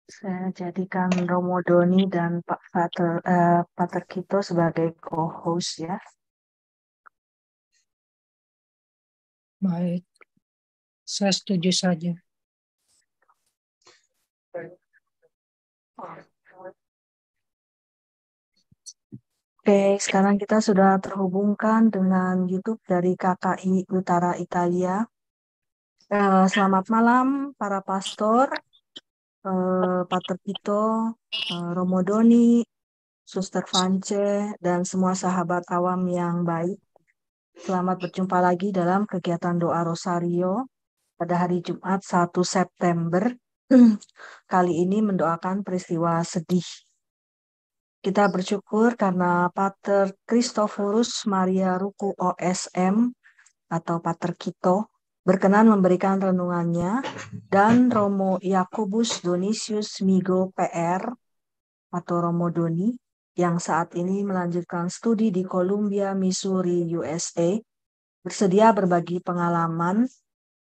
Saya jadikan Romo Doni dan Pak Pater Kito sebagai co-host ya. Baik, saya setuju saja. Oke, sekarang kita sudah terhubungkan dengan YouTube dari KKI Utara Italia. Selamat malam para pastor, Pater Kito, Romo Doni, Suster Vance, dan semua sahabat awam yang baik. Selamat berjumpa lagi dalam kegiatan doa Rosario pada hari Jumat 1 September. Kali ini mendoakan peristiwa sedih. Kita bersyukur karena Pater Christophorus Maria Ruku OSM atau Pater Kito berkenan memberikan renungannya, dan Romo Yakobus Donisius Migo PR atau Romo Doni yang saat ini melanjutkan studi di Columbia, Missouri, USA, bersedia berbagi pengalaman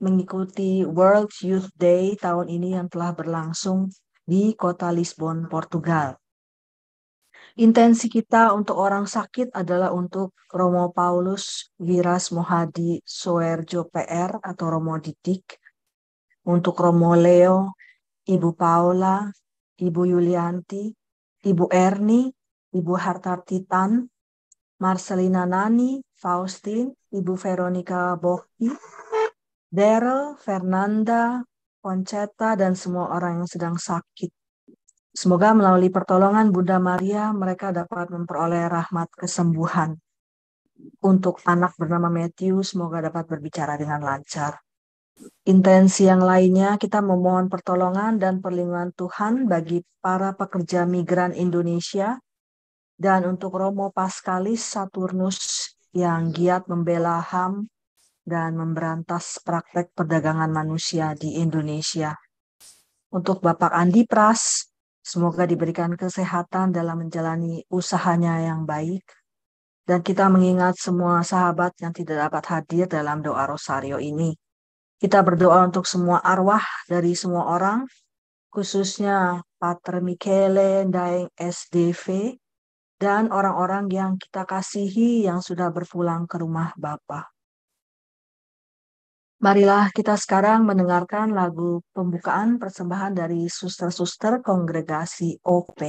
mengikuti World Youth Day tahun ini yang telah berlangsung di kota Lisbon, Portugal. Intensi kita untuk orang sakit adalah untuk Romo Paulus Wiras Mohadi Soerjo PR atau Romo Didik, untuk Romo Leo, Ibu Paula, Ibu Yulianti, Ibu Erni, Ibu Hartartitan, Marcelina Nani, Faustin, Ibu Veronica Bokti, Daryl, Fernanda, Concetta, dan semua orang yang sedang sakit. Semoga melalui pertolongan Bunda Maria mereka dapat memperoleh rahmat kesembuhan. Untuk anak bernama Matthew, semoga dapat berbicara dengan lancar. Intensi yang lainnya, kita memohon pertolongan dan perlindungan Tuhan bagi para pekerja migran Indonesia dan untuk Romo Paskalis Saturnus yang giat membela HAM dan memberantas praktek perdagangan manusia di Indonesia. Untuk Bapak Andi Pras, semoga diberikan kesehatan dalam menjalani usahanya yang baik. Dan kita mengingat semua sahabat yang tidak dapat hadir dalam doa Rosario ini. Kita berdoa untuk semua arwah dari semua orang, khususnya Pater Michele Daeng SDV, dan orang-orang yang kita kasihi yang sudah berpulang ke rumah Bapa. Marilah kita sekarang mendengarkan lagu pembukaan persembahan dari suster-suster kongregasi OP.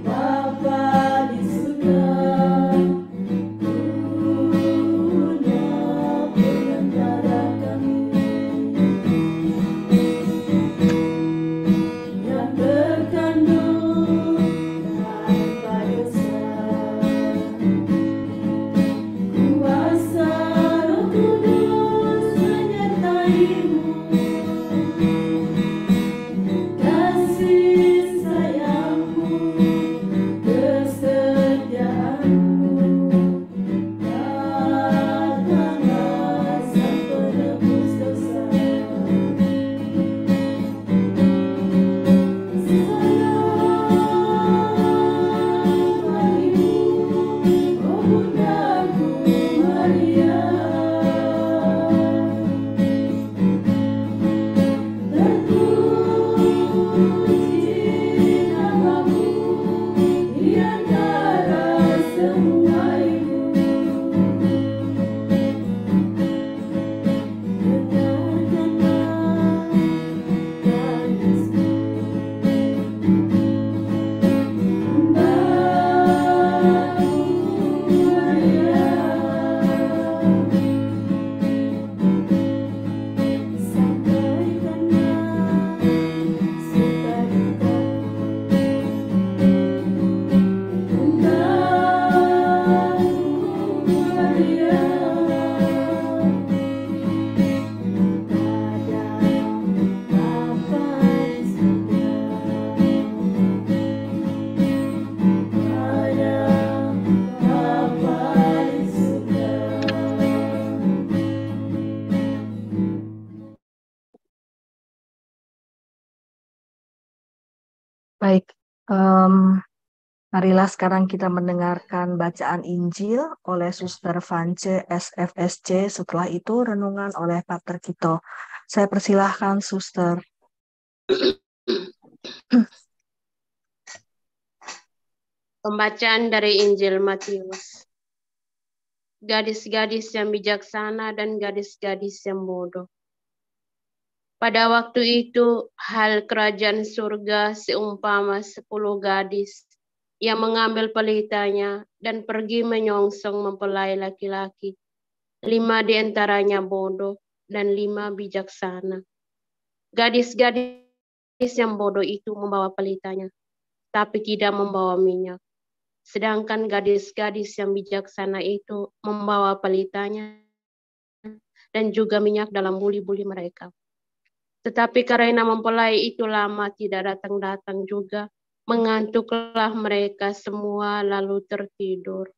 Bapa di surga, Baik, marilah sekarang kita mendengarkan bacaan Injil oleh Suster Vance SFSC. Setelah itu renungan oleh Pater Kito. Saya persilahkan Suster. Pembacaan dari Injil Matius. Gadis-gadis yang bijaksana dan gadis-gadis yang bodoh. Pada waktu itu, hal kerajaan surga seumpama 10 gadis yang mengambil pelitanya dan pergi menyongsong mempelai laki-laki. 5 di antaranya bodoh dan 5 bijaksana. Gadis-gadis yang bodoh itu membawa pelitanya, tapi tidak membawa minyak. Sedangkan gadis-gadis yang bijaksana itu membawa pelitanya dan juga minyak dalam buli-buli mereka. Tetapi karena mempelai itu lama tidak datang-datang juga, mengantuklah mereka semua lalu tertidur.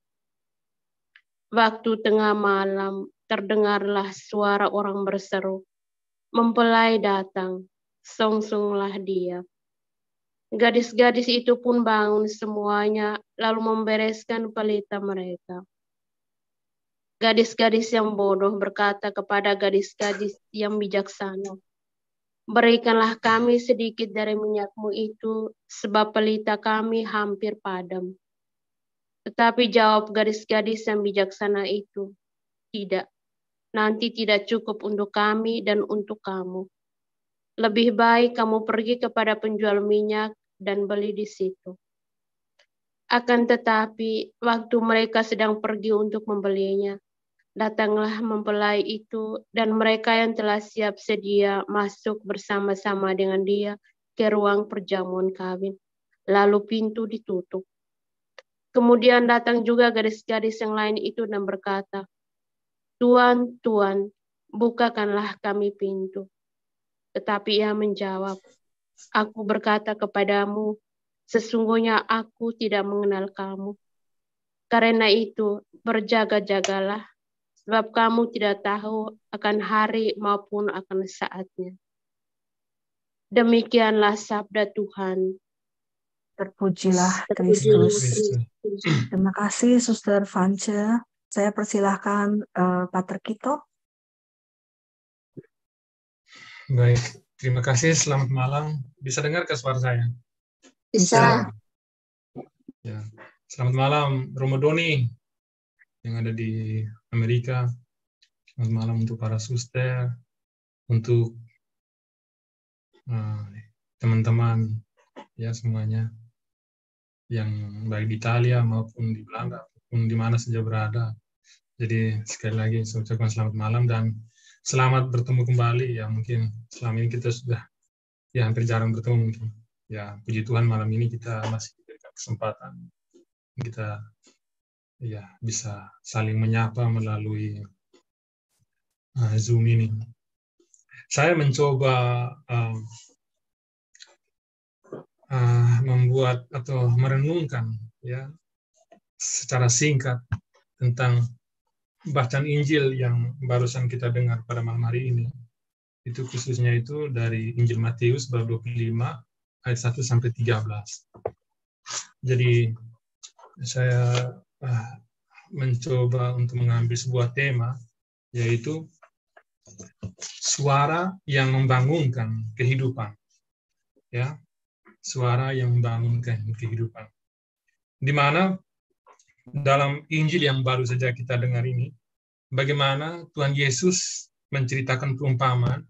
Waktu tengah malam terdengarlah suara orang berseru, "Mempelai datang, songsonglah dia." Gadis-gadis itu pun bangun semuanya lalu membereskan pelita mereka. Gadis-gadis yang bodoh berkata kepada gadis-gadis yang bijaksana, "Berikanlah kami sedikit dari minyakmu itu, sebab pelita kami hampir padam." Tetapi jawab gadis-gadis yang bijaksana itu, "Tidak, nanti tidak cukup untuk kami dan untuk kamu. Lebih baik kamu pergi kepada penjual minyak dan beli di situ." Akan tetapi, waktu mereka sedang pergi untuk membelinya, datanglah mempelai itu, dan mereka yang telah siap sedia masuk bersama-sama dengan dia ke ruang perjamuan kawin. Lalu pintu ditutup. Kemudian datang juga gadis-gadis yang lain itu dan berkata, "Tuan, Tuan, bukakanlah kami pintu." Tetapi ia menjawab, "Aku berkata kepadamu, sesungguhnya aku tidak mengenal kamu. Karena itu, berjaga-jagalah, sebab kamu tidak tahu akan hari maupun akan saatnya." Demikianlah sabda Tuhan. Terpujilah Terpujilah Kristus. Kristus. Terima kasih Suster Vance. Saya persilahkan Pater Kito. Baik, terima kasih. Selamat malam. Bisa dengar ke suara saya? Bisa. Ya. Selamat malam, Romo Doni yang ada di Amerika. Selamat malam untuk para suster, untuk teman-teman ya semuanya yang baik di Italia maupun di Belanda maupun di mana saja berada. Jadi sekali lagi saya ucapkan selamat malam dan selamat bertemu kembali. Ya mungkin selama ini kita sudah ya hampir jarang bertemu mungkin. Ya puji Tuhan malam ini kita masih diberikan kesempatan kita ya bisa saling menyapa melalui Zoom ini. Saya mencoba membuat atau merenungkan ya secara singkat tentang bacaan Injil yang barusan kita dengar pada malam hari ini. Itu khususnya itu dari Injil Matius bab 25 ayat 1 sampai 13. Jadi saya mencoba untuk mengambil sebuah tema yaitu suara yang membangunkan kehidupan. Ya. Suara yang membangunkan kehidupan. Di mana dalam Injil yang baru saja kita dengar ini, bagaimana Tuhan Yesus menceritakan perumpamaan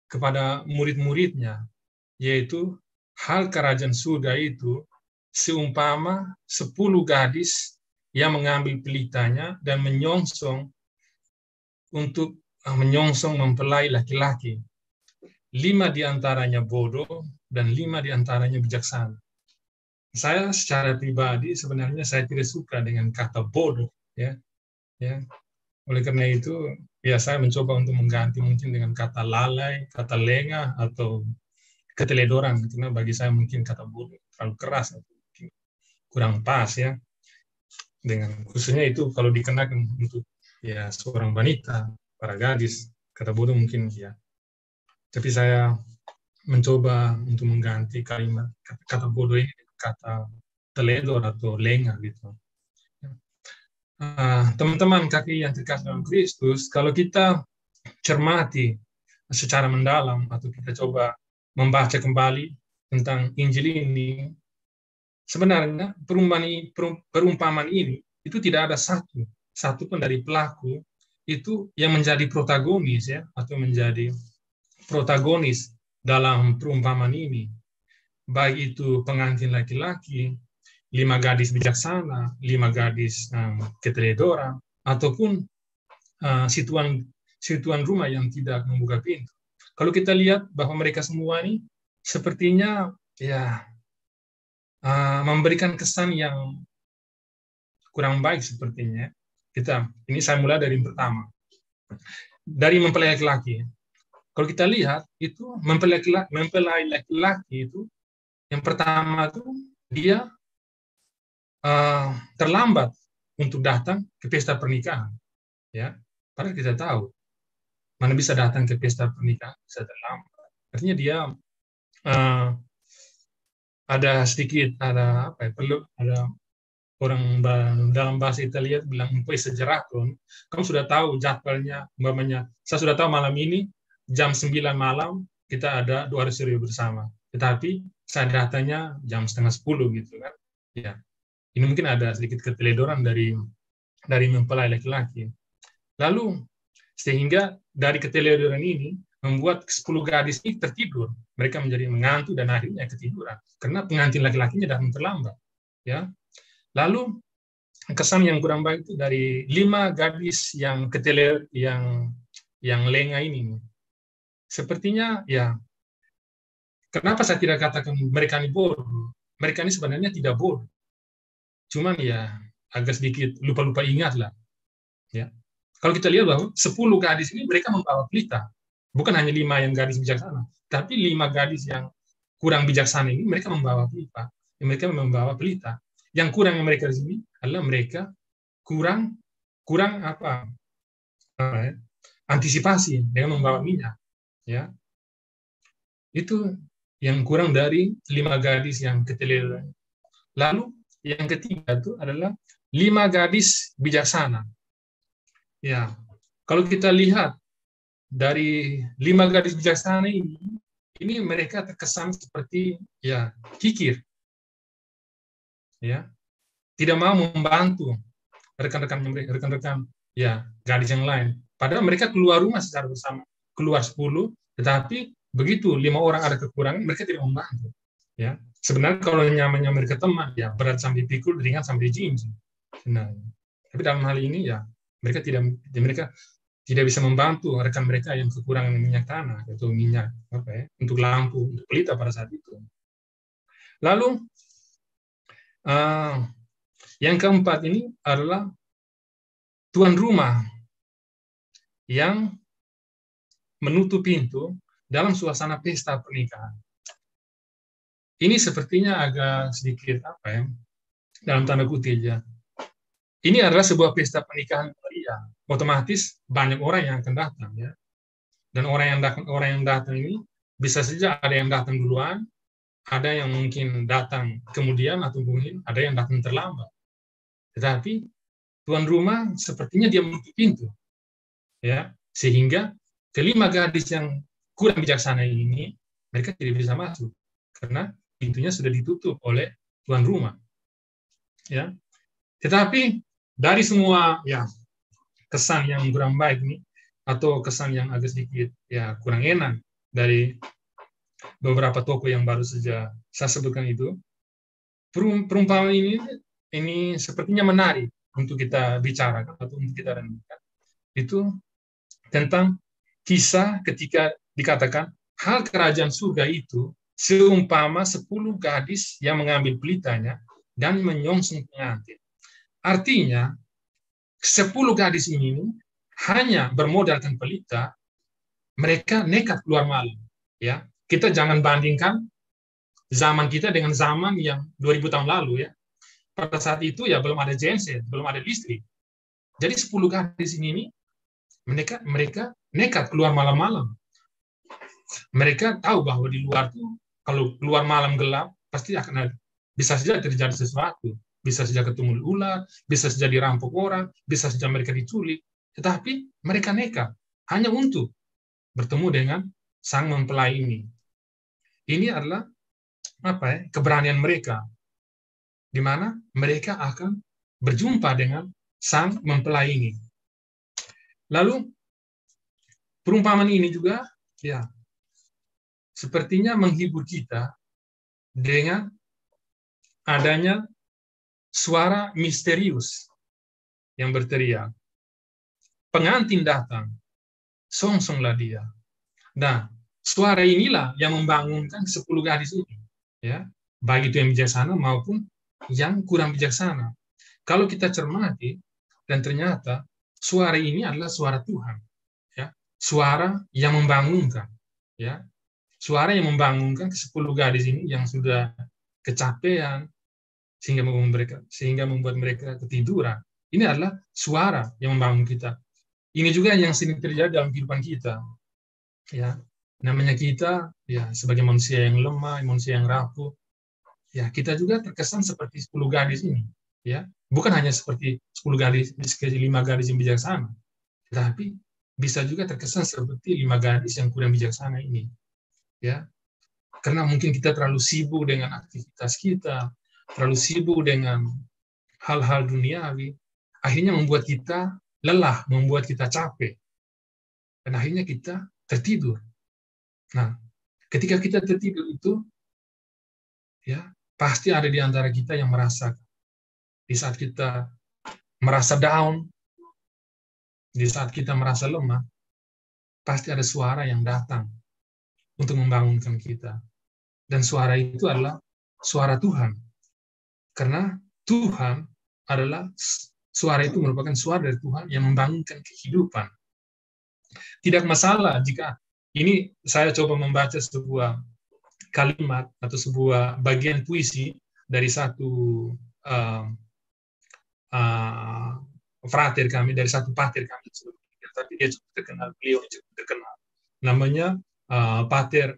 kepada murid-muridnya, yaitu hal kerajaan surga itu seumpama 10 gadis yang mengambil pelitanya dan menyongsong untuk menyongsong mempelai laki-laki. 5 diantaranya bodoh dan 5 diantaranya bijaksana. Saya secara pribadi sebenarnya saya tidak suka dengan kata bodoh, ya. Oleh karena itu, ya saya mencoba untuk mengganti mungkin dengan kata lalai, kata lengah atau keteledoran. Karena bagi saya mungkin kata bodoh terlalu keras, kurang pas ya. Dengan khususnya itu kalau dikenakan untuk ya seorang wanita, para gadis, kata bodoh mungkin ya. Tapi saya mencoba untuk mengganti kalimat kata bodoh ini dengan kata teledor atau lengah gitu. Teman-teman KKI yang terkasih dalam Kristus, kalau kita cermati secara mendalam atau kita coba membaca kembali tentang Injil ini, sebenarnya perumpamaan ini itu tidak ada satu pun dari pelaku itu yang menjadi protagonis ya, atau menjadi protagonis dalam perumpamaan ini. Baik itu pengantin laki-laki, 5 gadis bijaksana, 5 gadis keteledoran, ataupun situan rumah yang tidak membuka pintu. Kalau kita lihat bahwa mereka semua ini sepertinya ya memberikan kesan yang kurang baik sepertinya. Ini saya mulai dari yang pertama. Dari mempelai laki-laki. Kalau kita lihat itu mempelai laki-laki itu yang pertama itu dia terlambat untuk datang ke pesta pernikahan. Ya, padahal kita tahu mana bisa datang ke pesta pernikahan bisa terlambat. Artinya dia ada orang dalam bahasa Italia bilang un po' esagerato. Kamu sudah tahu jadwalnya, umpamanya saya sudah tahu malam ini jam 9 malam kita ada doa resuruh bersama. Tetapi saya datanya jam 9:30 gitu kan. Ya. Ini mungkin ada sedikit keteledoran dari mempelai laki-laki. Lalu sehingga dari keteledoran ini membuat 10 gadis ini tertidur. Mereka menjadi mengantuk dan akhirnya ketiduran karena pengantin laki-lakinya datang terlambat. Ya. Lalu kesan yang kurang baik itu dari 5 gadis yang yang lengah ini. Sepertinya ya, kenapa saya tidak katakan mereka ini bodoh? Mereka ini sebenarnya tidak bodoh. Cuman ya agak sedikit lupa-lupa ingat lah. Ya. Kalau kita lihat bahwa 10 gadis ini mereka membawa pelita. Bukan hanya 5 yang gadis bijaksana, tapi 5 gadis yang kurang bijaksana ini mereka membawa pelita. Mereka membawa pelita. Yang kurang yang mereka di sini adalah mereka kurang antisipasi dengan membawa minyak. Ya. Itu yang kurang dari 5 gadis yang keteledoran. Lalu yang ketiga itu adalah 5 gadis bijaksana. Ya, kalau kita lihat dari 5 gadis bijaksana ini mereka terkesan seperti ya kikir. Ya, tidak mau membantu rekan-rekan ya gadis yang lain. Padahal mereka keluar rumah secara bersama, keluar 10, tetapi begitu 5 orang ada kekurangan, mereka tidak membantu. Ya, sebenarnya kalau nyamannya mereka teman, ya berat sampai pikul, ringan sampai jinjing. Nah, tapi dalam hal ini ya mereka tidak bisa membantu rekan mereka yang kekurangan minyak tanah atau minyak untuk lampu, untuk pelita pada saat itu. Lalu yang keempat ini adalah tuan rumah yang menutup pintu dalam suasana pesta pernikahan. Ini sepertinya agak sedikit dalam tanda kutip ya. Ini adalah sebuah pesta pernikahan meriah. Otomatis banyak orang yang akan datang ya. Dan orang yang datang ini bisa saja ada yang datang duluan, ada yang mungkin datang kemudian, atau mungkin ada yang datang terlambat. Tetapi tuan rumah sepertinya dia menutup pintu, ya, sehingga kelima gadis yang kurang bijaksana ini mereka tidak bisa masuk karena pintunya sudah ditutup oleh tuan rumah. Ya, tetapi dari semua ya kesan yang kurang baik ini atau kesan yang agak sedikit ya kurang enak dari beberapa tokoh yang baru saja saya sebutkan itu, perumpamaan ini sepertinya menarik untuk kita bicarakan atau untuk kita renungkan. Itu tentang kisah ketika dikatakan hal kerajaan surga itu seumpama 10 gadis yang mengambil pelitanya dan menyongsong pengantin. Artinya 10 gadis ini hanya bermodalkan pelita, mereka nekat keluar malam. Ya, kita jangan bandingkan zaman kita dengan zaman yang 2000 tahun lalu ya. Pada saat itu ya belum ada genset, belum ada listrik. Jadi 10 gadis ini mereka nekat keluar malam-malam. Mereka tahu bahwa di luar tuh, kalau keluar malam gelap, pasti akan ada, bisa saja terjadi sesuatu. Bisa saja ketemu ular, bisa saja dirampok orang, bisa saja mereka diculik. Tetapi mereka nekat hanya untuk bertemu dengan sang mempelai ini. Ini adalah keberanian mereka, di mana mereka akan berjumpa dengan sang mempelai ini. Lalu perumpamaan ini juga ya sepertinya menghibur kita dengan adanya suara misterius yang berteriak, pengantin datang, songsonglah dia. Nah, suara inilah yang membangunkan 10 gadis ini, ya, baik itu yang bijaksana maupun yang kurang bijaksana. Kalau kita cermati, dan ternyata suara ini adalah suara Tuhan, ya, suara yang membangunkan, ya, suara yang membangunkan ke 10 gadis ini yang sudah kecapean sehingga membuat mereka ketiduran. Ini adalah suara yang membangun kita. Ini juga yang sering terjadi dalam kehidupan kita. Ya, namanya kita ya sebagai manusia yang lemah, manusia yang rapuh. Ya, kita juga terkesan seperti 10 gadis ini, ya. Bukan hanya seperti 10 gadis, 5 gadis yang bijaksana, tetapi bisa juga terkesan seperti 5 gadis yang kurang bijaksana ini. Ya. Karena mungkin kita terlalu sibuk dengan aktivitas kita, terlalu sibuk dengan hal-hal duniawi, akhirnya membuat kita lelah, membuat kita capek. Dan akhirnya kita tertidur. Nah, ketika kita tertidur itu, ya pasti ada di antara kita yang merasa, di saat kita merasa down, di saat kita merasa lemah, pasti ada suara yang datang untuk membangunkan kita. Dan suara itu adalah suara Tuhan. Karena Tuhan adalah, suara itu merupakan suara dari Tuhan yang membangunkan kehidupan. Tidak masalah jika, ini saya coba membaca sebuah kalimat atau sebuah bagian puisi dari satu frater kami, dari satu pater kami, tapi dia cukup terkenal, beliau cukup terkenal. Namanya Pater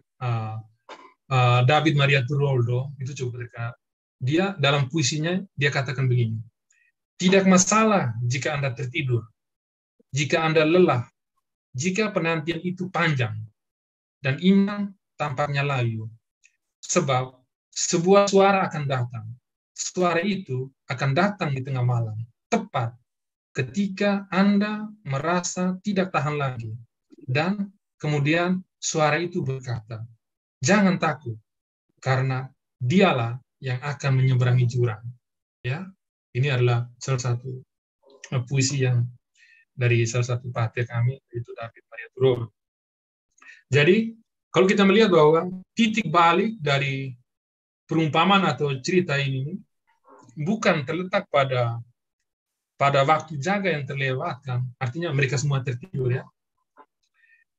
David Maria Turoldo, itu cukup terkenal. Dia dalam puisinya, dia katakan begini, tidak masalah jika Anda tertidur, jika Anda lelah, jika penantian itu panjang, dan iman tampaknya layu, sebab sebuah suara akan datang. Suara itu akan datang di tengah malam, tepat ketika Anda merasa tidak tahan lagi. Dan kemudian suara itu berkata, jangan takut, karena dialah yang akan menyeberangi jurang. Ya, ini adalah salah satu puisi yang dari salah satu pater kami, yaitu David Maria Turoldo. Jadi, kalau kita melihat bahwa titik balik dari perumpamaan atau cerita ini bukan terletak pada waktu jaga yang terlewatkan, artinya mereka semua tertidur, ya.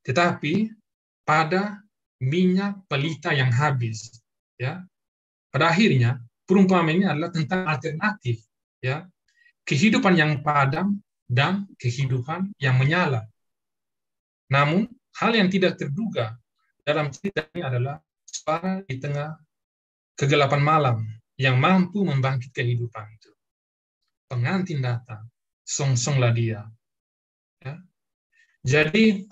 Tetapi pada minyak pelita yang habis, ya. Pada akhirnya perumpamaan ini adalah tentang alternatif, ya, kehidupan yang padam dan kehidupan yang menyala. Namun hal yang tidak terduga dalam cerita ini adalah suara di tengah kegelapan malam yang mampu membangkit kehidupan itu. Pengantin datang, songsonglah dia. Ya. Jadi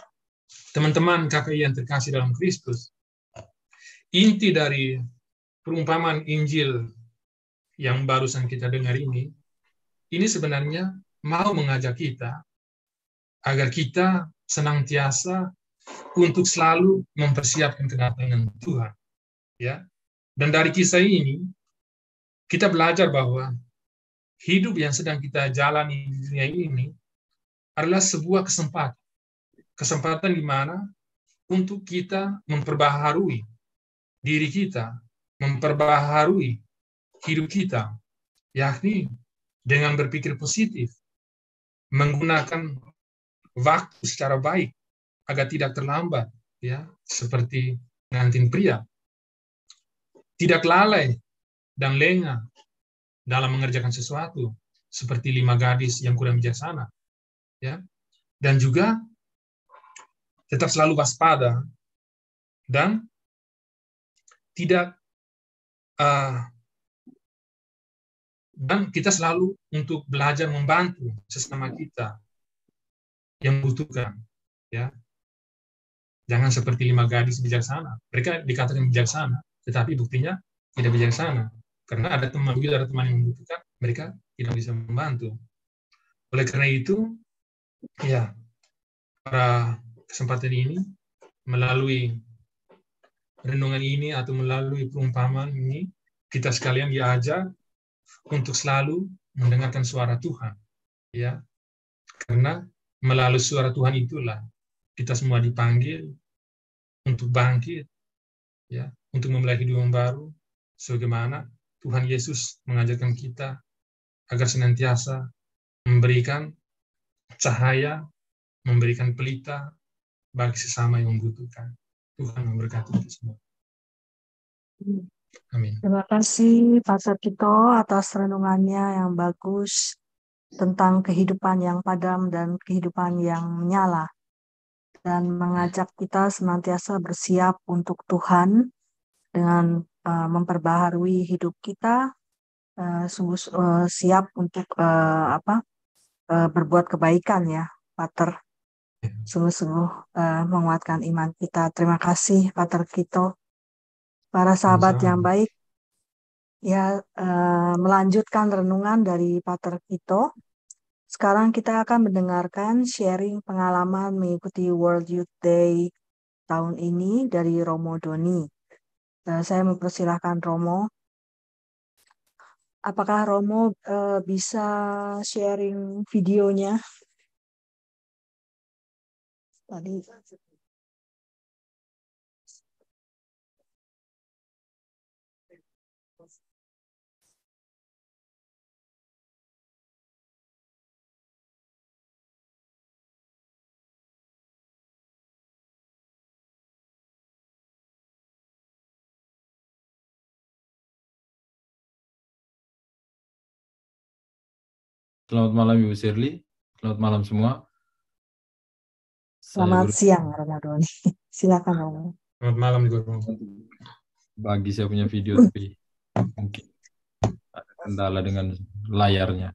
teman-teman KKI yang terkasih dalam Kristus, inti dari perumpamaan Injil yang barusan kita dengar ini sebenarnya mau mengajak kita agar kita senantiasa untuk selalu mempersiapkan kedatangan Tuhan. Ya. Dan dari kisah ini, kita belajar bahwa hidup yang sedang kita jalani di dunia ini adalah sebuah kesempatan. Kesempatan di mana untuk kita memperbaharui diri kita, memperbaharui hidup kita, yakni dengan berpikir positif, menggunakan waktu secara baik agar tidak terlambat, ya, seperti pengantin pria. Tidak lalai dan lengah dalam mengerjakan sesuatu, seperti 5 gadis yang kurang bijaksana, ya. Dan juga tetap selalu waspada dan tidak dan kita selalu untuk belajar membantu sesama kita yang membutuhkan, ya. Jangan seperti 5 gadis bijaksana. Mereka dikatakan bijaksana, tetapi buktinya tidak bijaksana. Karena ada teman yang membutuhkan, mereka tidak bisa membantu. Oleh karena itu, ya, pada kesempatan ini, melalui renungan ini atau melalui perumpamaan ini, kita sekalian diajar untuk selalu mendengarkan suara Tuhan, ya. Karena melalui suara Tuhan itulah kita semua dipanggil untuk bangkit, ya, untuk memulai hidup yang baru, sebagaimana Tuhan Yesus mengajarkan kita agar senantiasa memberikan cahaya, memberikan pelita bagi sesama yang membutuhkan. Tuhan memberkati kita semua. Amin. Terima kasih Pastor Kito atas renungannya yang bagus tentang kehidupan yang padam dan kehidupan yang menyala, dan mengajak kita senantiasa bersiap untuk Tuhan dengan memperbaharui hidup kita, siap untuk berbuat kebaikan, ya, Pater. Sungguh-sungguh menguatkan iman kita. Terima kasih Pater Kito. Para sahabat yang baik, ya, melanjutkan renungan dari Pater Kito. Sekarang kita akan mendengarkan sharing pengalaman mengikuti World Youth Day tahun ini dari Romo Doni. Saya mempersilahkan Romo. Apakah Romo bisa sharing videonya? Tadi. Selamat malam Ibu Shirley, selamat malam semua. Selamat siang Romo Doni. Silakan Romo. Selamat malam Romo. Bagi saya punya video tapi mungkin ada kendala dengan layarnya.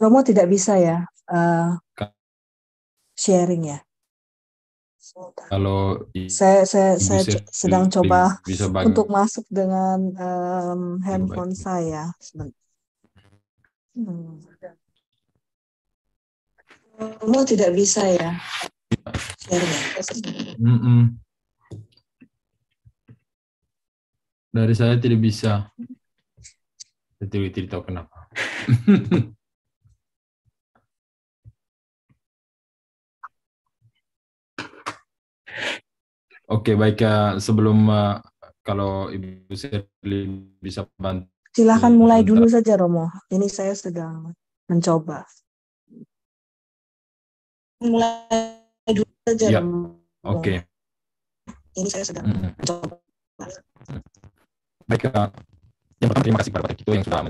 Romo tidak bisa ya sharing ya. Kalau saya sedang coba bisa untuk masuk dengan handphone saya. Romo tidak bisa ya sharing. Dari saya tidak bisa. Saya tidak tahu kenapa. Oke, baik. Sebelum kalau Ibu Shirley bisa bantu. Silakan mulai dulu saja Romo. Ini saya sedang mencoba. Mulai dulu saja ya. Romo. Oke. Ini saya sedang mencoba. Baik, yang pertama terima kasih kepada Pater Kito yang sudah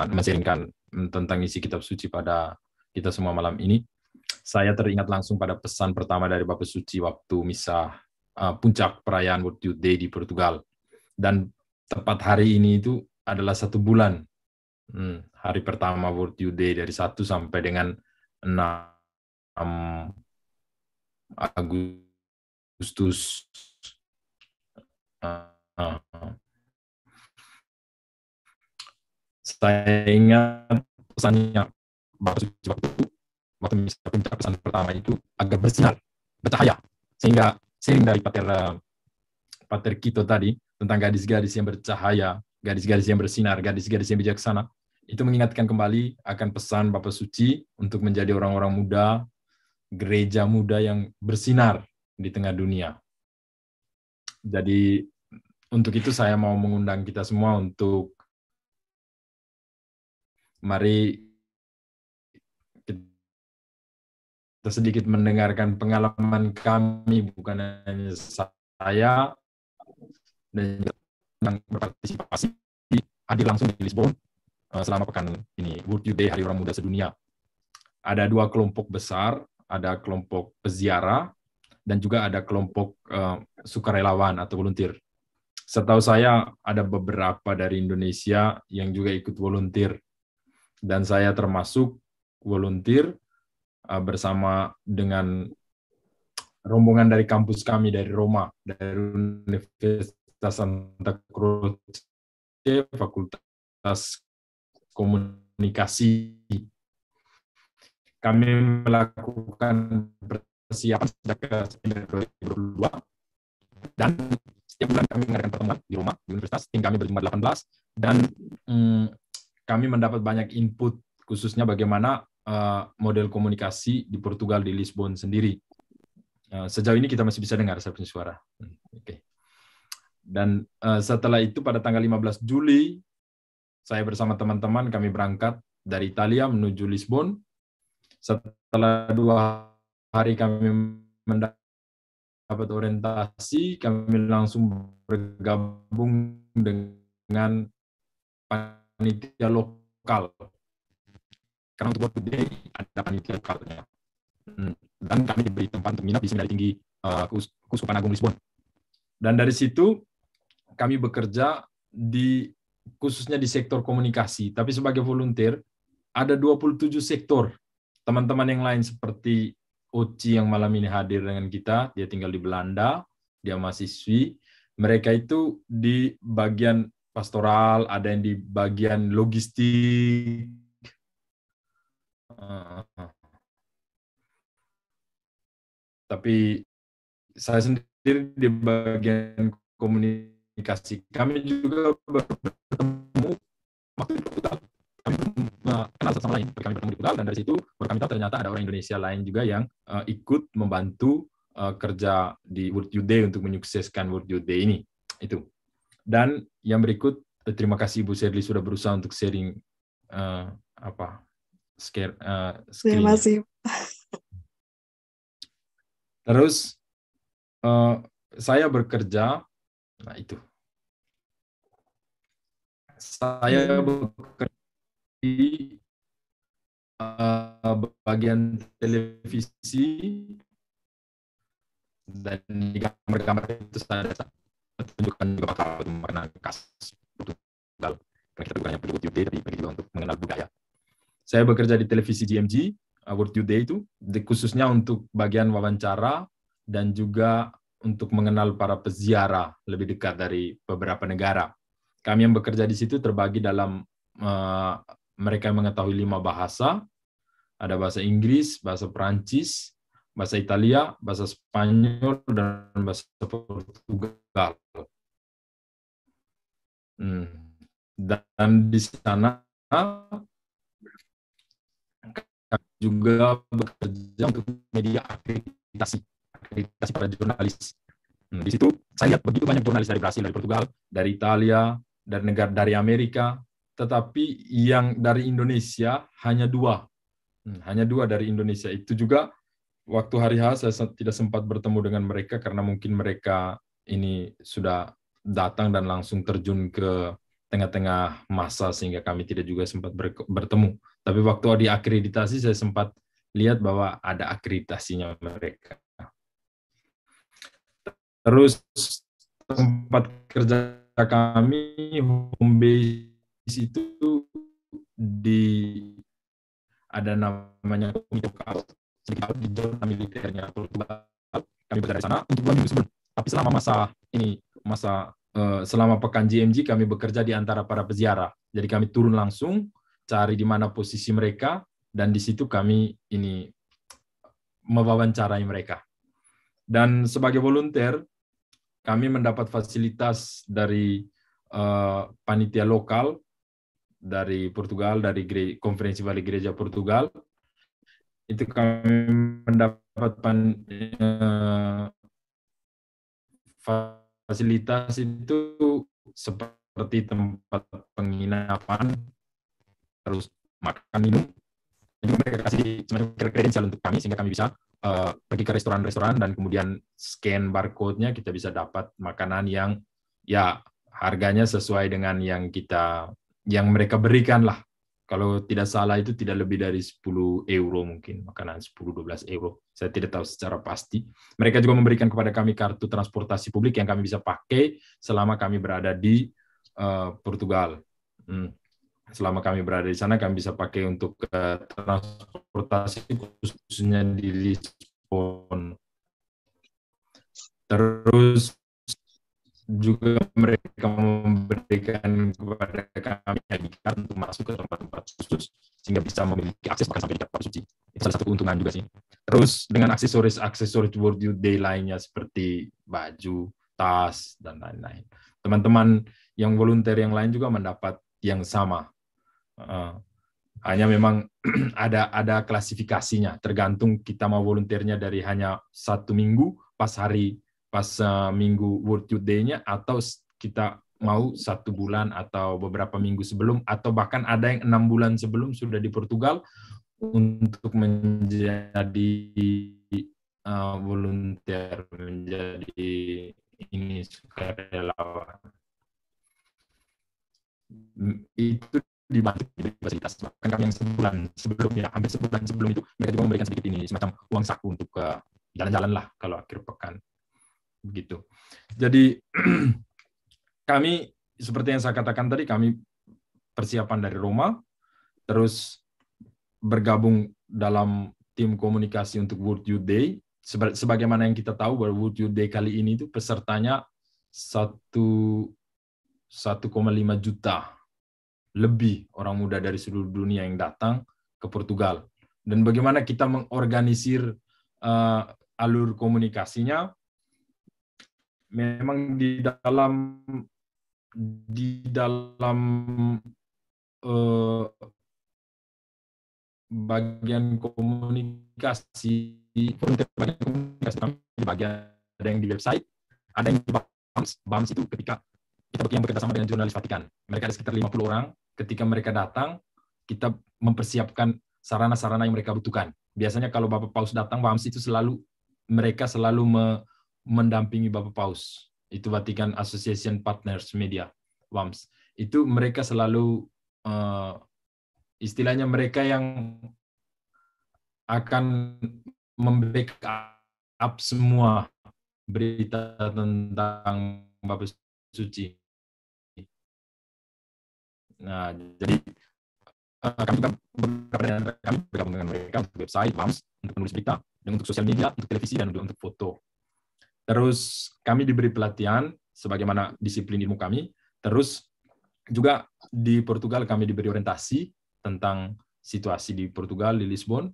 men-sharingkan tentang isi kitab suci pada kita semua malam ini. Saya teringat langsung pada pesan pertama dari Bapak Suci waktu misa puncak perayaan World Youth Day di Portugal. Dan tepat hari ini itu adalah 1 bulan. Hari pertama World Youth Day dari 1 sampai dengan 6 Agustus. Saya ingat pesannya Bapak Suci waktu misa puncak, pesan pertama itu agar bersinar, bercahaya, sehingga sering dari Pater Kito tadi tentang gadis-gadis yang bercahaya, gadis-gadis yang bersinar, gadis-gadis yang bijaksana, itu mengingatkan kembali akan pesan Bapak Suci untuk menjadi orang-orang muda, gereja muda yang bersinar di tengah dunia. Jadi untuk itu saya mau mengundang kita semua untuk mari kita sedikit mendengarkan pengalaman kami, bukan hanya saya, dan yang berpartisipasi hadir langsung di Lisbon selama pekan ini, World Youth Day, Hari Orang Muda Sedunia. Ada 2 kelompok besar, ada kelompok peziarah dan juga ada kelompok sukarelawan atau volunteer. Setahu saya ada beberapa dari Indonesia yang juga ikut volunteer, dan saya termasuk volunteer bersama dengan rombongan dari kampus kami dari Roma, dari Universitas Santa Croce, Fakultas Komunikasi. Kami melakukan persiapan sejak 2022, dan setiap bulan kami mengadakan pertemuan di Roma, di Universitas. Tim kami berjumlah 18, dan kami mendapat banyak input, khususnya bagaimana model komunikasi di Portugal, di Lisbon sendiri. Sejauh ini kita masih bisa dengar saya punya suara. Okay. Dan setelah itu pada tanggal 15 Juli, saya bersama teman-teman kami berangkat dari Italia menuju Lisbon. Setelah 2 hari kami mendapat orientasi, kami langsung bergabung dengan panitia lokal. Karena untuk World Today ada panitia lokalnya. Dan kami diberi tempat untuk menginap di Seminari Tinggi Keuskupan Agung Lisbon. Dan dari situ kami bekerja khususnya di sektor komunikasi. Tapi sebagai volunteer ada 27 sektor. Teman-teman yang lain seperti Oci yang malam ini hadir dengan kita, dia tinggal di Belanda, dia mahasiswi. Mereka itu di bagian pastoral, ada yang di bagian logistik. Tapi saya sendiri di bagian komunikasi. Kami juga bertemu waktu di Portugal. Kami kenal satu sama lain. Kami bertemu di Portugal, dan dari situ baru kami tahu ternyata ada orang Indonesia lain juga yang ikut membantu kerja di World Youth Day untuk menyukseskan World Youth Day ini. Itu. Dan yang berikut, terima kasih Bu Shirley sudah berusaha untuk sharing screen. Terima kasih. Terus saya bekerja, nah itu. Saya bekerja di bagian televisi, dan di gambar-gambar itu saya tunjukkan juga bakal mengenal kasus Portugal. Karena kita bukan hanya perlu World Youth Day, tapi juga untuk mengenal budaya. Saya bekerja di televisi GMG, World Youth Day itu, khususnya untuk bagian wawancara dan juga untuk mengenal para peziarah lebih dekat dari beberapa negara. Kami yang bekerja di situ terbagi dalam mereka yang mengetahui 5 bahasa, ada bahasa Inggris, bahasa Perancis, bahasa Italia, bahasa Spanyol, dan bahasa Portugal. Dan di sana juga bekerja untuk media akreditasi para jurnalis. Di situ saya lihat begitu banyak jurnalis dari Brasil, dari Portugal, dari Italia, dari Amerika, tetapi yang dari Indonesia hanya 2. Hanya 2 dari Indonesia. Itu juga waktu hari H saya tidak sempat bertemu dengan mereka karena mungkin mereka ini sudah datang dan langsung terjun ke tengah-tengah masa sehingga kami tidak juga sempat bertemu. Tapi waktu di akreditasi saya sempat lihat bahwa ada akreditasinya mereka. Terus tempat kerja kami, home base itu ada namanya komite lokal di zona militernya Portugal. Kami berada di sana untuk 2 minggu sebelum. Tapi selama pekan GMG kami bekerja di antara para peziarah. Jadi kami turun langsung, cari di mana posisi mereka, dan di situ kami mewawancarai mereka. Dan sebagai volunteer, kami mendapat fasilitas dari panitia lokal dari Portugal, dari Konferensi Wali Gereja Portugal. Itu kami mendapat fasilitas itu seperti tempat penginapan, terus makan minum. Jadi mereka kasih semacam kredensial untuk kami sehingga kami bisa pergi ke restoran-restoran dan kemudian scan barcode-nya, kita bisa dapat makanan yang ya harganya sesuai dengan yang mereka berikan lah. Kalau tidak salah itu tidak lebih dari 10 euro mungkin, makanan 10-12 euro. Saya tidak tahu secara pasti. Mereka juga memberikan kepada kami kartu transportasi publik yang kami bisa pakai selama kami berada di Portugal. Selama kami berada di sana, kami bisa pakai untuk transportasi khususnya di Lisbon. Terus juga mereka memberikan kepada kami ID card untuk masuk ke tempat-tempat khusus sehingga bisa memiliki akses bahkan sampai di tempat suci. Itu salah satu keuntungan juga sih. Terus dengan aksesoris World Youth Day lainnya seperti baju, tas, dan lain-lain. Teman-teman yang volunteer yang lain juga mendapat yang sama. Hanya memang ada klasifikasinya, tergantung kita mau volunteernya dari hanya 1 minggu pas minggu World Youth Day-nya, atau kita mau 1 bulan atau beberapa minggu sebelum, atau bahkan ada yang 6 bulan sebelum sudah di Portugal untuk menjadi volunteer, menjadi ini sukarelawan. Itu dibantu di fasilitas. Bahkan kami yang sebulan sebelumnya, hampir sebulan sebelum itu, mereka juga memberikan sedikit ini, semacam uang saku untuk jalan-jalan lah kalau akhir pekan. Begitu. Jadi kami seperti yang saya katakan tadi, kami persiapan dari Roma, terus bergabung dalam tim komunikasi untuk World Youth Day. Sebagaimana yang kita tahu bahwa World Youth Day kali ini itu pesertanya 1,5 juta lebih orang muda dari seluruh dunia yang datang ke Portugal. Dan bagaimana kita mengorganisir alur komunikasinya, memang di dalam bagian komunikasi, ada yang di website, ada yang di BAMS. BAMS itu ketika kita yang bekerja sama dengan jurnalis Vatikan. Mereka ada sekitar 50 orang. Ketika mereka datang, kita mempersiapkan sarana-sarana yang mereka butuhkan. Biasanya kalau Bapak Paus datang, BAMS itu mereka selalu mendampingi Bapak Paus. Itu Vatican Association Partners Media, BAMS. Itu mereka selalu istilahnya mereka yang akan membackup semua berita tentang Bapak Suci. Nah, jadi kami bergabung dengan mereka untuk website BAMS, untuk menulis berita, dan untuk sosial media, untuk televisi, dan untuk foto. Terus kami diberi pelatihan sebagaimana disiplin ilmu kami. Terus juga di Portugal kami diberi orientasi tentang situasi di Portugal, di Lisbon.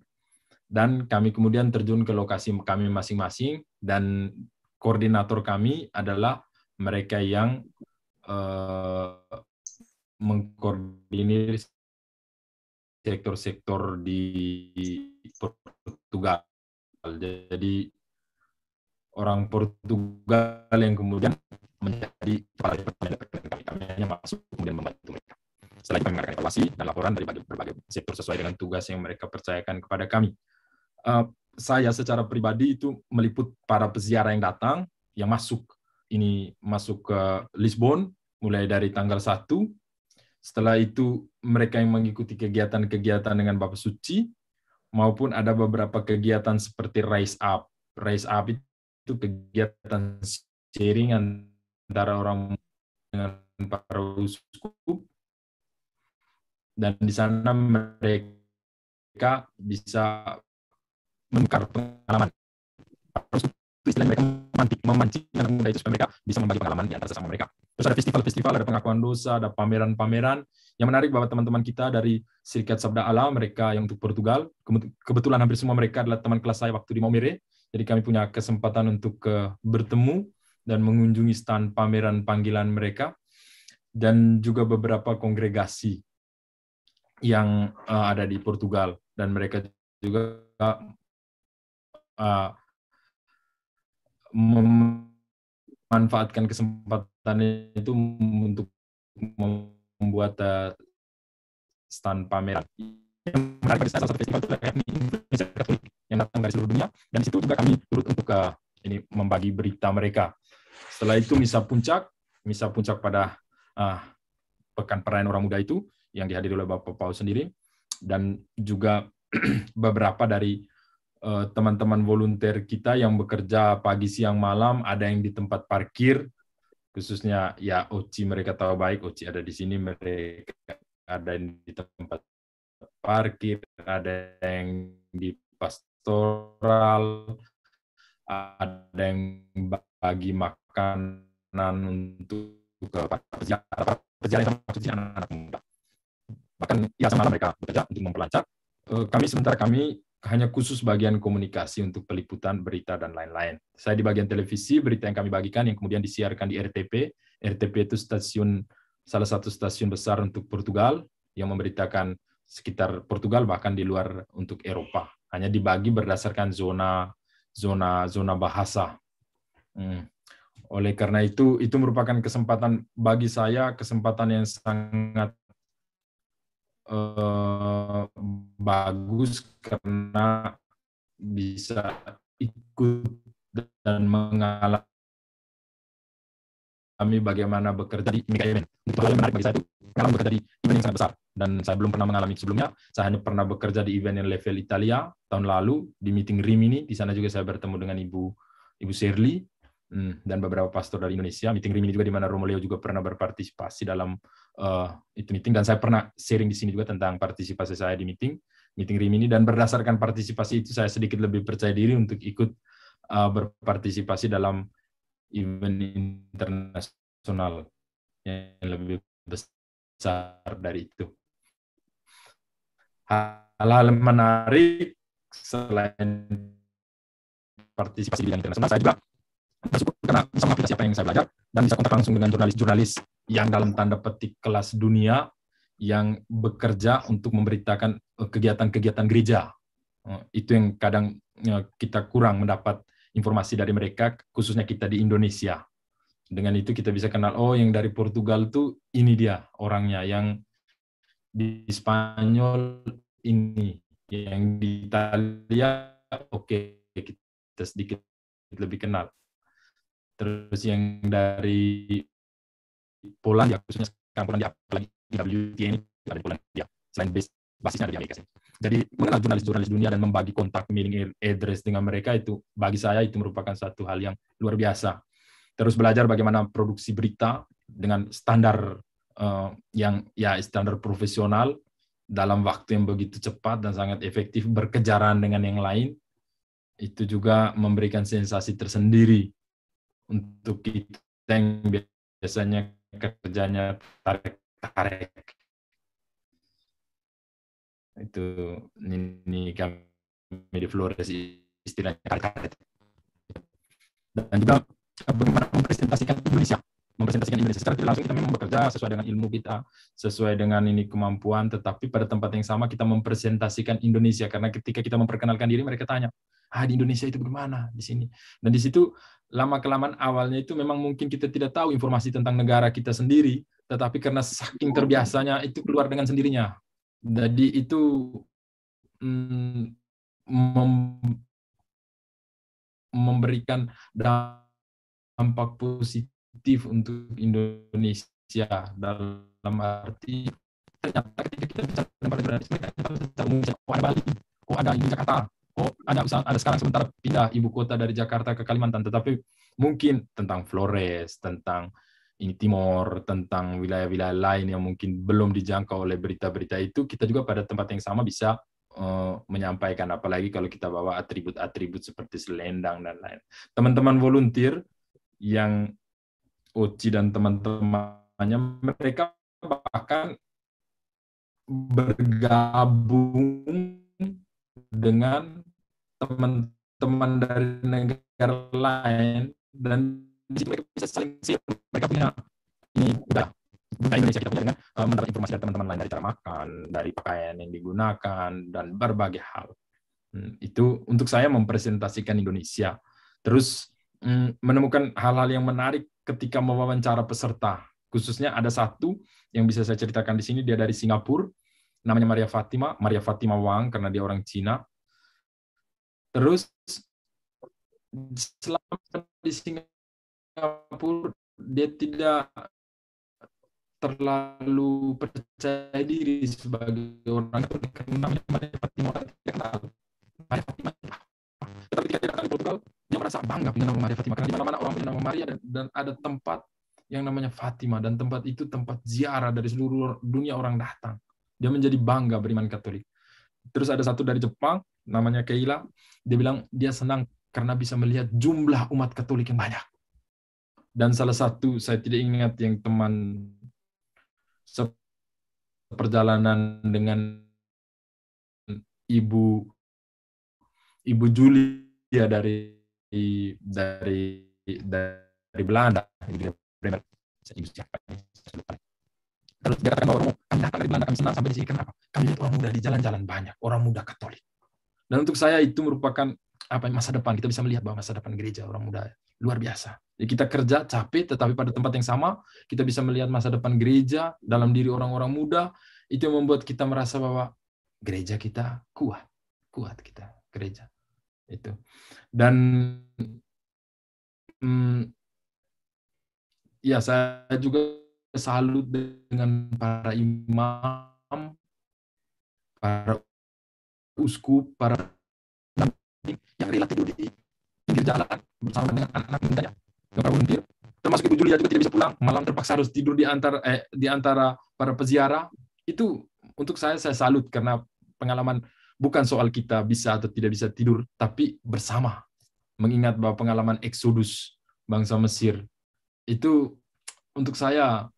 Dan kami kemudian terjun ke lokasi kami masing-masing, dan koordinator kami adalah mereka yang mengkoordinir sektor-sektor di Portugal. Jadi orang Portugal yang kemudian menjadi kepala departemen, kami hanya masuk kemudian membantu mereka. Setelah itu kami mengadakan evaluasi dan laporan dari berbagai sektor sesuai dengan tugas yang mereka percayakan kepada kami. Saya secara pribadi itu meliput para peziarah yang datang, yang masuk ke Lisbon mulai dari tanggal 1. Setelah itu mereka yang mengikuti kegiatan-kegiatan dengan Bapak Suci, maupun ada beberapa kegiatan seperti Rise Up. Rise Up itu kegiatan sharing antara orang dengan para uskup, dan di sana mereka bisa menukar pengalaman. Istilahnya mereka memancing anak muda itu supaya mereka bisa membagi pengalaman di antara sesama mereka. Terus ada festival-festival, ada pengakuan dosa, ada pameran-pameran. Yang menarik bahwa teman-teman kita dari Serikat Sabda Allah, mereka yang untuk Portugal, kebetulan hampir semua mereka adalah teman kelas saya waktu di Maumere. Jadi kami punya kesempatan untuk bertemu dan mengunjungi stand pameran panggilan mereka, dan juga beberapa kongregasi yang ada di Portugal, dan mereka juga memanfaatkan kesempatan itu untuk membuat stand pameran. Yang menarik bagi saya, salah satu festival itu yakni Indonesia Katolik yang datang dari seluruh dunia, dan di situ juga kami turut untuk membagi berita mereka. Setelah itu misa puncak pada Pekan Perayaan Orang Muda itu yang dihadiri oleh Bapak Paus sendiri, dan juga beberapa dari teman-teman volunteer kita yang bekerja pagi, siang, malam, ada yang di tempat parkir, khususnya ya Oci, mereka tahu baik, Oci ada di sini, mereka ada yang di tempat parkir, ada yang di pastoral, ada yang bagi makanan untuk para pejalan anak-anak muda. Bahkan ya semalam mereka bekerja untuk memperlancar. Kami hanya khusus bagian komunikasi untuk peliputan berita dan lain-lain. Saya di bagian televisi, berita yang kami bagikan yang kemudian disiarkan di RTP. RTP itu salah satu stasiun besar untuk Portugal yang memberitakan sekitar Portugal, bahkan di luar untuk Eropa. Hanya dibagi berdasarkan zona bahasa. Oleh karena itu merupakan kesempatan bagi saya, kesempatan yang sangat bagus karena bisa ikut dan mengalami bagaimana bekerja di Mega Event. Itu hal yang menarik bagi saya, itu pengalaman bekerja di event yang sangat besar, dan saya belum pernah mengalami sebelumnya. Saya hanya pernah bekerja di event yang level Italia tahun lalu di meeting Rimini. Di sana juga saya bertemu dengan Ibu Shirley dan beberapa pastor dari Indonesia. Meeting Rimini juga di mana Romo Leo juga pernah berpartisipasi dalam itu meeting, dan saya pernah sharing di sini juga tentang partisipasi saya di meeting Rimini, dan berdasarkan partisipasi itu saya sedikit lebih percaya diri untuk ikut berpartisipasi dalam event internasional yang lebih besar dari itu. Hal-hal menarik selain partisipasi di event internasional, saya juga bersyukur karena bisa mengaplikasi apa yang saya belajar dan bisa kontak langsung dengan jurnalis-jurnalis yang dalam tanda petik kelas dunia yang bekerja untuk memberitakan kegiatan-kegiatan gereja. Itu yang kadang kita kurang mendapat informasi dari mereka, khususnya kita di Indonesia. Dengan itu kita bisa kenal, oh yang dari Portugal tuh ini dia orangnya, yang di Spanyol ini, yang di Italia oke, kita sedikit lebih kenal. Terus yang dari Polandia, khususnya sekarang Polandia, apalagi di WTA ini ada di Polandia, selain basisnya ada di Amerika. Jadi mengenal jurnalis-jurnalis dunia dan membagi kontak, mailing address dengan mereka, itu bagi saya itu merupakan satu hal yang luar biasa. Terus belajar bagaimana produksi berita dengan standar yang ya standar profesional dalam waktu yang begitu cepat dan sangat efektif, berkejaran dengan yang lain, itu juga memberikan sensasi tersendiri untuk kita yang biasanya kerjanya tarik-tarik. Itu ini kami di Flores istilahnya tarik-tarik. Dan juga bagaimana mempresentasikan Indonesia secara tidak langsung. Kita memang bekerja sesuai dengan ilmu kita, sesuai dengan ini kemampuan, tetapi pada tempat yang sama kita mempresentasikan Indonesia, karena ketika kita memperkenalkan diri mereka tanya, di Indonesia itu bagaimana di sini. Dan di situ lama-kelamaan awalnya itu memang mungkin kita tidak tahu informasi tentang negara kita sendiri, tetapi karena saking terbiasanya itu keluar dengan sendirinya. Jadi itu memberikan dampak positif untuk Indonesia, dalam arti ternyata ketika kita bicara dengan jurnalis, mereka ada Bali, ada di Jakarta, ada sekarang sementara pindah ibu kota dari Jakarta ke Kalimantan, tetapi mungkin tentang Flores, tentang Timor, tentang wilayah-wilayah lain yang mungkin belum dijangkau oleh berita-berita itu, kita juga pada tempat yang sama bisa menyampaikan, apalagi kalau kita bawa atribut-atribut seperti selendang dan lain. Teman-teman volunteer yang Oci dan teman-temannya, mereka bahkan bergabung dengan teman-teman dari negara lain, dan di situ mereka bisa saling share. Mereka punya ini udah budaya Indonesia kita punya dengan mendapat informasi dari teman-teman lain, dari cara makan, dari pakaian yang digunakan, dan berbagai hal. Itu untuk saya mempresentasikan Indonesia. Terus menemukan hal-hal yang menarik ketika mewawancara peserta. Khususnya ada satu yang bisa saya ceritakan di sini, dia dari Singapura, namanya Maria Fatima Wang, karena dia orang Cina. Terus selama di Singapura dia tidak terlalu percaya diri sebagai orang Katolik karena namanya Maria Fatima orang tidak kenal. Maria Fatima. Tetapi ketika dia datang di Portugal, dia merasa bangga punya nama Maria Fatima karena di mana-mana orang punya nama Maria dan ada tempat yang namanya Fatima dan tempat itu tempat ziarah dari seluruh dunia orang datang. Dia menjadi bangga beriman Katolik. Terus ada satu dari Jepang namanya Keila, dia bilang dia senang karena bisa melihat jumlah umat Katolik yang banyak. Dan salah satu saya tidak ingat yang teman seperjalanan dengan Ibu Julia dari Belanda. Ibu siapa? Terus dia katakan bahwa kami datang dari Belanda, kami senang sampai di sini. Kenapa? Kami lihat orang muda di jalan-jalan banyak, orang muda Katolik. Dan untuk saya itu merupakan masa depan. Kita bisa melihat bahwa masa depan gereja orang muda luar biasa. Jadi kita kerja capek, tetapi pada tempat yang sama kita bisa melihat masa depan gereja dalam diri orang-orang muda. Itu yang membuat kita merasa bahwa gereja kita kuat kita gereja itu. Dan ya saya juga salut dengan para imam, para uskup, para yang rela tidur di pinggir jalan bersama dengan anak-anak mudanya yang volunteer. Termasuk Ibu Julia juga tidak bisa pulang, malam terpaksa harus tidur di antara para peziarah. Itu untuk saya salut karena pengalaman bukan soal kita bisa atau tidak bisa tidur, tapi bersama mengingat bahwa pengalaman Exodus bangsa Mesir itu untuk saya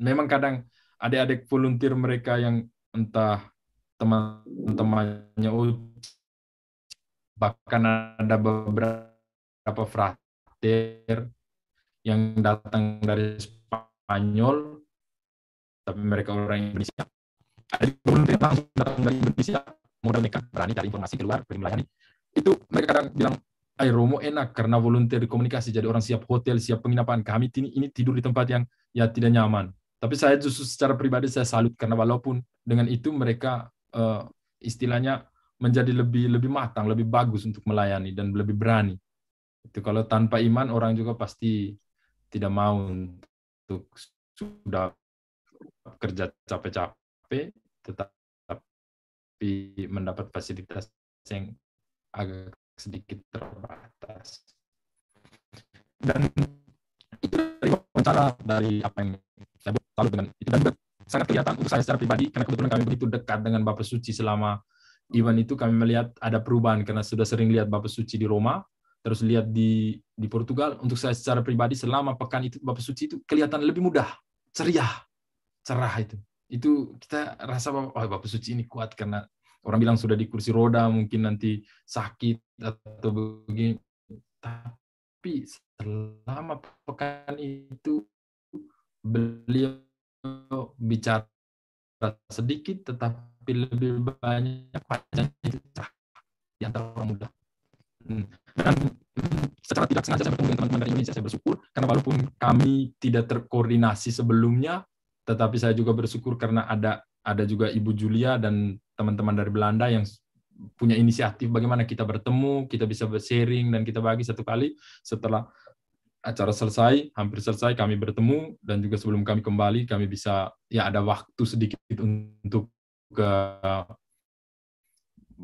memang kadang adik-adik volunteer mereka yang entah teman-temannya bahkan ada beberapa frater yang datang dari Spanyol tapi mereka orang Indonesia. Ada volunteer langsung datang dari Indonesia, modal mereka berani cari informasi keluar, melayani. Itu mereka kadang bilang, Romo enak karena volunteer komunikasi, jadi orang siap hotel, siap penginapan. Kami ini tidur di tempat yang ya tidak nyaman. Tapi saya justru secara pribadi saya salut karena walaupun dengan itu mereka istilahnya menjadi lebih matang, lebih bagus untuk melayani dan lebih berani. Itu kalau tanpa iman orang juga pasti tidak mau untuk sudah kerja capek-capek tetapi mendapat fasilitas yang agak sedikit terbatas. Dan itu dari wawancara dari apa yang saya salut dengan itu dan sangat kelihatan untuk saya secara pribadi karena kebetulan kami begitu dekat dengan Bapak Suci selama event itu kami melihat ada perubahan karena sudah sering lihat Bapak Suci di Roma terus lihat di Portugal. Untuk saya secara pribadi selama pekan itu Bapak Suci itu kelihatan lebih mudah, ceria, cerah itu kita rasa bahwa Bapak Suci ini kuat karena orang bilang sudah di kursi roda mungkin nanti sakit atau begini, tapi selama pekan itu beliau bicara sedikit tetapi lebih banyak wajahnya itu cerah di antara orang muda. Dan secara tidak sengaja saya bertemu dengan teman-teman dari Indonesia, saya bersyukur karena walaupun kami tidak terkoordinasi sebelumnya, tetapi saya juga bersyukur karena ada juga Ibu Julia dan teman-teman dari Belanda yang punya inisiatif bagaimana kita bertemu, kita bisa sharing dan kita bagi satu kali setelah acara selesai, hampir selesai kami bertemu dan juga sebelum kami kembali kami bisa ya ada waktu sedikit untuk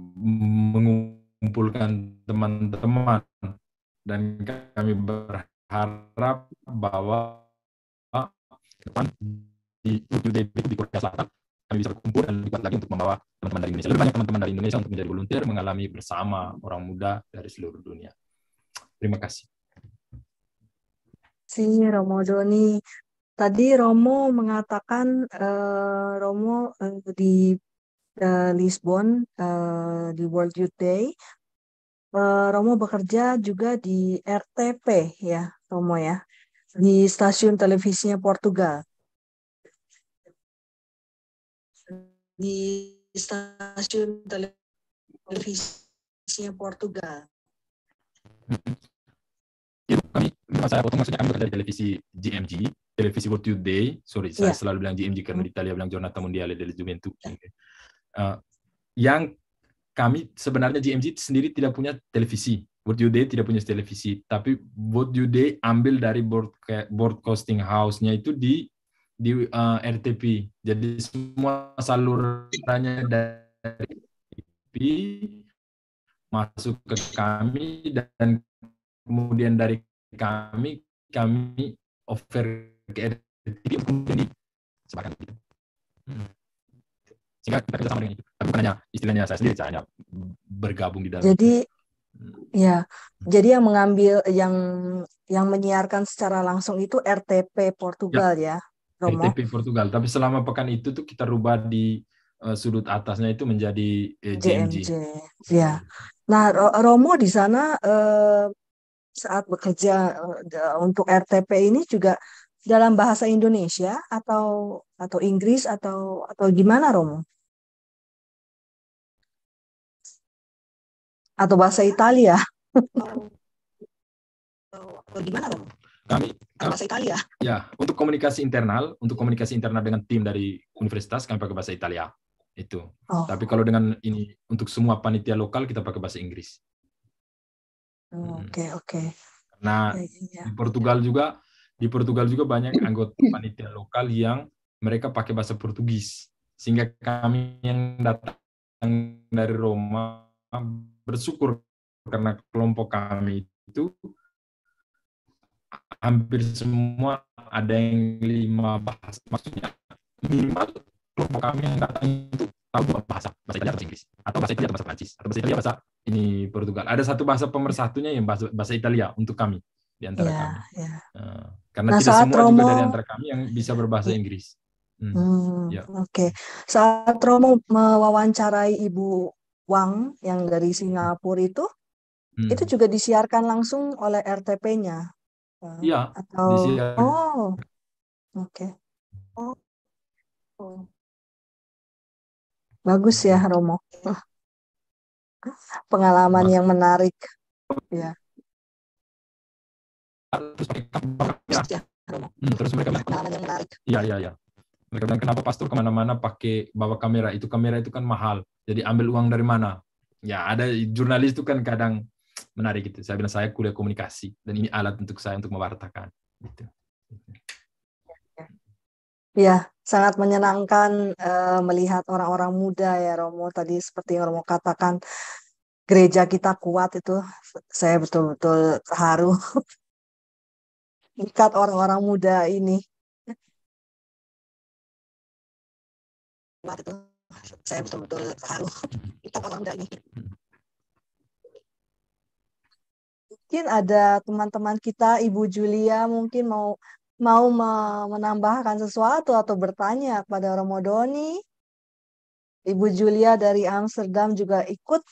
mengumpulkan teman-teman dan kami berharap bahwa depan di Korea Selatan kami bisa berkumpul dan lebih kuat lagi untuk membawa teman-teman dari Indonesia. Lebih banyak teman-teman dari Indonesia untuk menjadi volunteer mengalami bersama orang muda dari seluruh dunia. Terima kasih. Romo Joni. Tadi Romo mengatakan Romo di Lisbon di World Youth Day. Romo bekerja juga di RTP ya, Romo ya, di stasiun televisinya Portugal. Di stasiun televisinya Portugal. Kami, saya potong maksudnya kami bekerja di televisi GMG, televisi World Youth Day. Sorry, saya selalu bilang GMG karena di Italia bilang Giornata Mondiale della Gioventù. Yang kami sebenarnya GMG sendiri tidak punya televisi. World Youth Day tidak punya televisi, tapi World Youth Day ambil dari broadcasting house-nya itu di RTP. Jadi semua salurannya dari RTP masuk ke kami, dan kemudian dari kami offer ke RTP untuk kemudian disebarkan. Sehingga kita kerjasama dengan itu. Tapi bukan hanya istilahnya saya sendiri, saya hanya bergabung di dalam Jadi itu. ya, jadi yang mengambil yang menyiarkan secara langsung itu RTP Portugal ya, Romo. RTP Portugal. Tapi selama pekan itu tuh kita rubah di sudut atasnya itu menjadi JMJ. Ya. Nah, Romo di sana saat bekerja untuk RTP ini juga dalam bahasa Indonesia atau Inggris atau gimana, Romo? Atau bahasa Italia? Atau gimana, Romo? Kami bahasa Italia. Ya, untuk komunikasi internal dengan tim dari universitas kami pakai bahasa Italia itu. Tapi kalau dengan ini untuk semua panitia lokal kita pakai bahasa Inggris. Oke. Karena di Portugal juga banyak anggota panitia lokal yang mereka pakai bahasa Portugis, sehingga kami yang datang dari Roma bersyukur karena kelompok kami itu hampir semua ada yang 5 bahasa, maksudnya minimal kelompok kami yang datang itu tahu 2 bahasa Italia atau Inggris, atau bahasa Italia atau bahasa Prancis, atau bahasa Italia bahasa ini Portugal. Ada satu bahasa pemersatunya yang bahasa Italia untuk kami di antara kami. Karena tidak semua juga dari antara kami yang bisa berbahasa Inggris. Oke. Saat Romo mewawancarai Ibu Wang yang dari Singapura itu juga disiarkan langsung oleh RTP-nya. Iya. Atau oke. Bagus ya, Romo. Pengalaman yang menarik. Ya. Terus mereka bilang, pengalaman yang menarik. Iya. Mereka bilang, kenapa pastor kemana-mana pakai bawa kamera? Kamera itu kan mahal. Jadi ambil uang dari mana? Ya, ada jurnalis itu kan kadang menarik gitu. Saya bilang, saya kuliah komunikasi dan ini alat untuk saya untuk mewartakan. Gitu. Ya, sangat menyenangkan melihat orang-orang muda ya, Romo. Tadi seperti yang Romo katakan, gereja kita kuat itu. Saya betul-betul terharu. Ikat orang-orang muda ini. Saya betul-betul terharu. Ikat orang muda ini. Mungkin ada teman-teman kita, Ibu Julia mungkin mau menambahkan sesuatu atau bertanya kepada Romo Doni. Ibu Julia dari Amsterdam juga ikut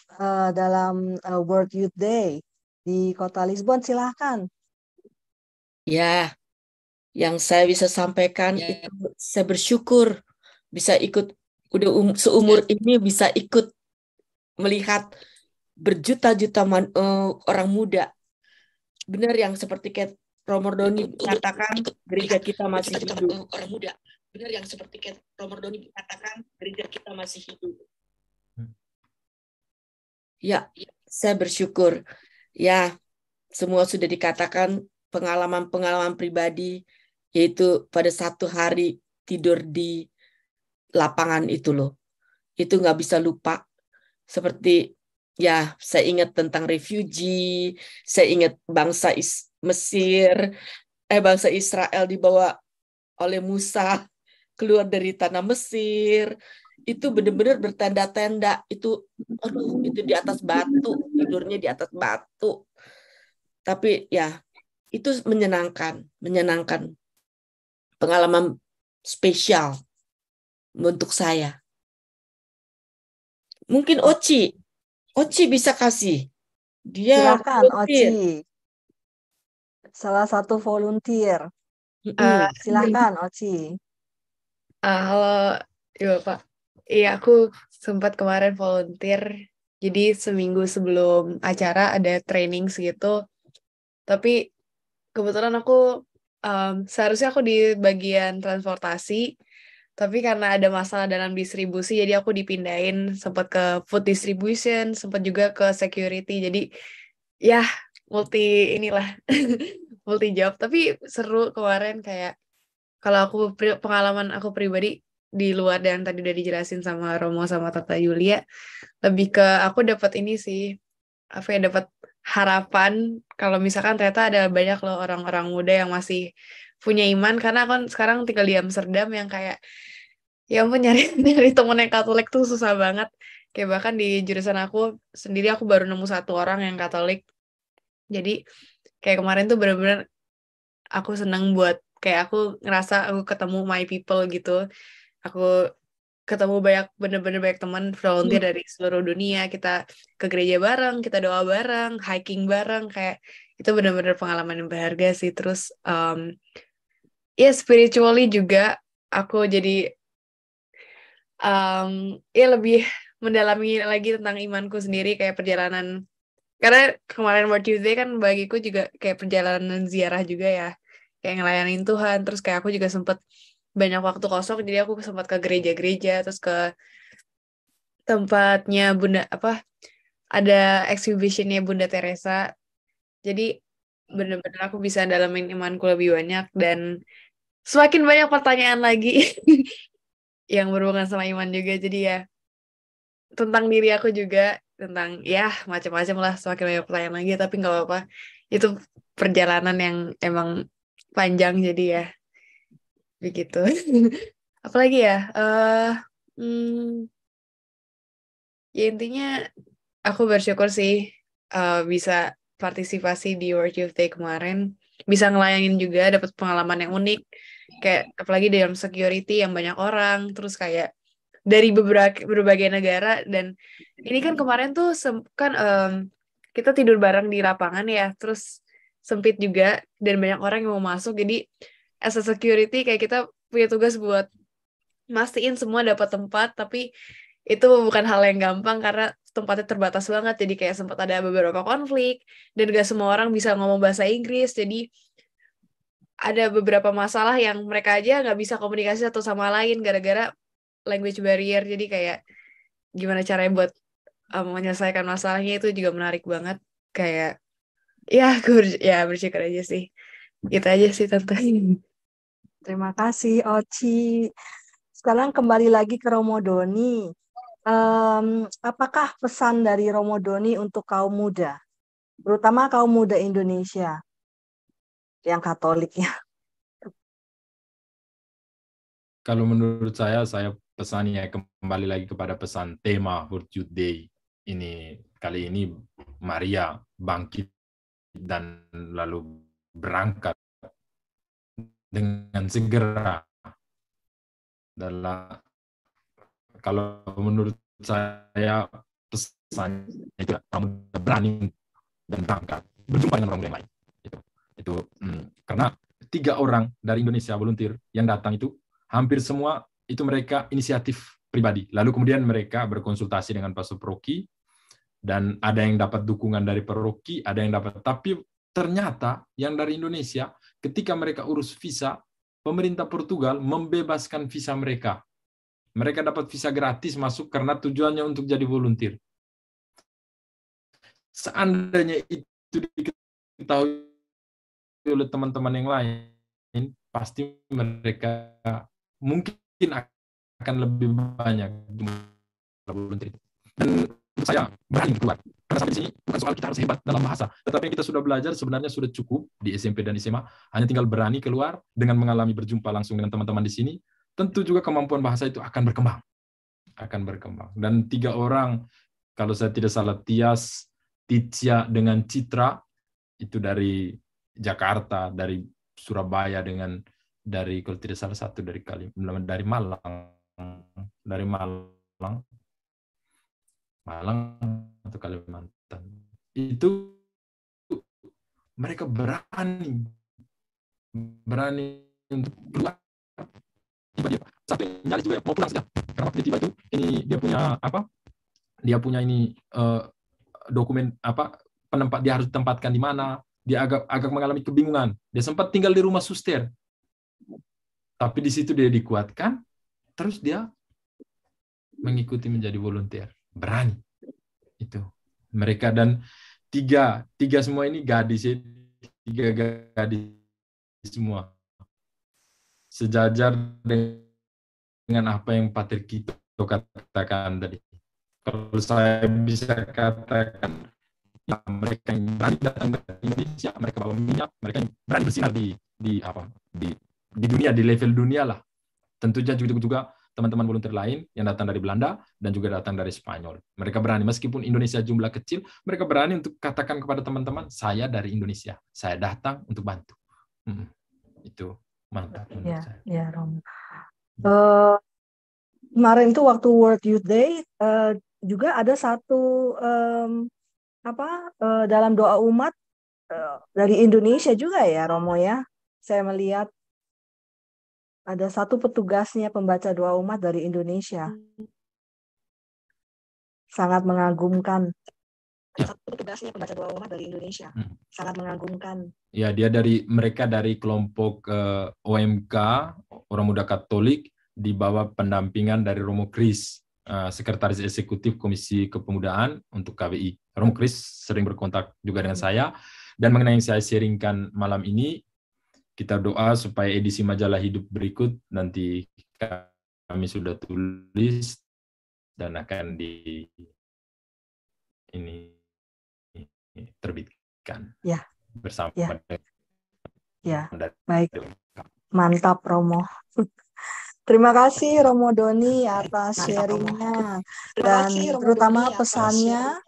dalam World Youth Day di Kota Lisbon. Silahkan. Ya, yang saya bisa sampaikan itu saya bersyukur bisa ikut, udah seumur ini bisa ikut melihat berjuta-juta orang muda. Benar yang seperti Romo Doni katakan, gereja kita masih hidup. Orang muda. Benar yang seperti Romo Doni katakan, gereja kita masih hidup. Ya, saya bersyukur. Ya, semua sudah dikatakan pengalaman-pengalaman pribadi, yaitu pada satu hari tidur di lapangan itu loh. Itu nggak bisa lupa. Seperti ya, saya ingat tentang refugee, saya ingat bangsa bangsa Israel dibawa oleh Musa keluar dari tanah Mesir. Itu benar-benar bertanda-tanda. Itu di atas batu, tidurnya di atas batu. Tapi ya, itu menyenangkan. Pengalaman spesial untuk saya. Mungkin Oci bisa kasih. Dia silakan Oci. Salah satu volunteer. Silakan Oci. Halo, ya Pak. Iya, aku sempat kemarin volunteer. Jadi seminggu sebelum acara ada training segitu. Tapi kebetulan aku seharusnya aku di bagian transportasi. Tapi karena ada masalah dalam distribusi, jadi aku dipindahin sempat ke food distribution, sempat juga ke security. Jadi ya multi job. Tapi seru kemarin kayak Kalau pengalaman aku pribadi di luar dan tadi udah dijelasin sama Romo sama Tata Yulia, lebih ke aku dapat ini sih, apa ya, dapat harapan kalau misalkan ternyata ada banyak loh orang-orang muda yang masih punya iman, karena kan sekarang tinggal di Amsterdam yang kayak ya ampun nyari temen yang Katolik tuh susah banget. Kayak bahkan di jurusan aku sendiri aku baru nemu 1 orang yang Katolik. Jadi kayak kemarin tuh bener-bener aku seneng buat kayak aku ngerasa aku ketemu my people gitu. Aku ketemu bener-bener banyak teman volunteer dari seluruh dunia. Kita ke gereja bareng, kita doa bareng, hiking bareng, kayak itu bener-bener pengalaman yang berharga sih. Terus ya spiritually juga aku jadi ya lebih mendalami lagi tentang imanku sendiri, kayak perjalanan, karena kemarin World Tuesday kan bagiku juga kayak perjalanan ziarah juga ya, kayak ngelayanin Tuhan. Terus kayak aku juga sempet banyak waktu kosong, jadi aku sempat ke gereja-gereja, terus ke tempatnya Bunda, apa, ada exhibitionnya Bunda Teresa. Jadi bener-bener aku bisa dalamin imanku lebih banyak, dan semakin banyak pertanyaan lagi yang berhubungan sama iman juga. Jadi ya tentang diri aku juga, tentang ya macam-macam lah, semakin banyak pertanyaan lagi, tapi nggak apa-apa, itu perjalanan yang emang panjang, jadi ya begitu. Apalagi ya, ya intinya aku bersyukur sih bisa partisipasi di World Youth Day kemarin, bisa ngelayangin juga, dapat pengalaman yang unik, kayak apalagi dalam security yang banyak orang, terus kayak dari berbagai negara. Dan ini kan kemarin tuh kan kita tidur bareng di lapangan ya, terus sempit juga dan banyak orang yang mau masuk, jadi as a security kayak kita punya tugas buat mastiin semua dapat tempat, tapi itu bukan hal yang gampang karena tempatnya terbatas banget, jadi kayak sempat ada beberapa konflik dan gak semua orang bisa ngomong bahasa Inggris, jadi ada beberapa masalah yang mereka aja nggak bisa komunikasi satu sama lain gara-gara language barrier. Jadi kayak gimana caranya buat menyelesaikan masalahnya itu juga menarik banget. Kayak ya aku ya bersyukur aja sih. Itu aja sih Tante. Terima kasih, Oci. Sekarang kembali lagi ke Romo Doni. Apakah pesan dari Romo Doni untuk kaum muda, terutama kaum muda Indonesia yang Katolik ya? Kalau menurut saya pesannya kembali lagi kepada pesan tema World Youth Day ini. Kali ini Maria bangkit dan lalu berangkat dengan segera. Kalau menurut saya pesannya juga kamu berani dan berangkat berjumpa dengan orang yang lain. Itu karena 3 orang dari Indonesia volunteer yang datang itu hampir semua itu mereka inisiatif pribadi. Lalu kemudian mereka berkonsultasi dengan Pastor Proki, dan ada yang dapat dukungan dari Proki, ada yang dapat. Tapi ternyata yang dari Indonesia ketika mereka urus visa, pemerintah Portugal membebaskan visa mereka. Mereka dapat visa gratis masuk karena tujuannya untuk jadi volunteer. Seandainya itu diketahui oleh teman-teman yang lain, pasti mereka mungkin akan lebih banyak volunteer. Dan saya berani keluar. Karena sampai di sini bukan soal kita harus hebat dalam bahasa, tetapi yang kita sudah belajar sebenarnya sudah cukup di SMP dan SMA. Hanya tinggal berani keluar dengan mengalami berjumpa langsung dengan teman-teman di sini. Tentu juga kemampuan bahasa itu akan berkembang. Dan 3 orang, kalau saya tidak salah, Tias, Titia dengan Citra, itu dari Jakarta, dari Surabaya, dari kalau tidak salah satu dari Malang atau Kalimantan. Itu mereka berani untuk keluar. Tiba-tiba sampai nyaris juga mau pulang saja. Karena waktu tiba itu ini dia punya apa? Dia punya ini dokumen apa? Dia harus ditempatkan di mana? Dia agak mengalami kebingungan. Dia sempat tinggal di rumah suster. Tapi di situ dia dikuatkan, terus dia mengikuti menjadi volunteer. Berani. Itu. Mereka dan tiga semua ini gadis, 3 gadis semua. sejajar dengan apa yang Pater Kito katakan tadi. Kalau saya bisa katakan, ya, mereka yang berani datang ke Indonesia, mereka bawa minyak, mereka yang berani bersinar di dunia, di level dunia lah. Tentunya juga teman-teman volunteer lain yang datang dari Belanda dan juga datang dari Spanyol. Mereka berani, meskipun Indonesia jumlah kecil, mereka berani untuk katakan kepada teman-teman, saya dari Indonesia, saya datang untuk bantu. Itu mantap menurut saya. Ya, Romo. Kemarin itu waktu World Youth Day juga ada satu dalam doa umat dari Indonesia juga ya, Romo ya. Saya melihat ada satu petugasnya pembaca doa umat dari Indonesia. Sangat mengagumkan. Satu petugasnya pembaca doa umat dari Indonesia. Sangat mengagumkan. Ya, mereka dari kelompok OMK, Orang Muda Katolik, di bawah pendampingan dari Romo Kris, Sekretaris Eksekutif Komisi Kepemudaan untuk KBI. Romo Kris sering berkontak juga dengan saya, dan mengenai yang saya sharingkan malam ini, kita doa supaya edisi majalah hidup berikut nanti kami sudah tulis dan akan terbitkan. Ya. Bersama. Ya. Baik. Mantap, Romo. Terima kasih Romo Doni atas sharingnya dan terutama pesannya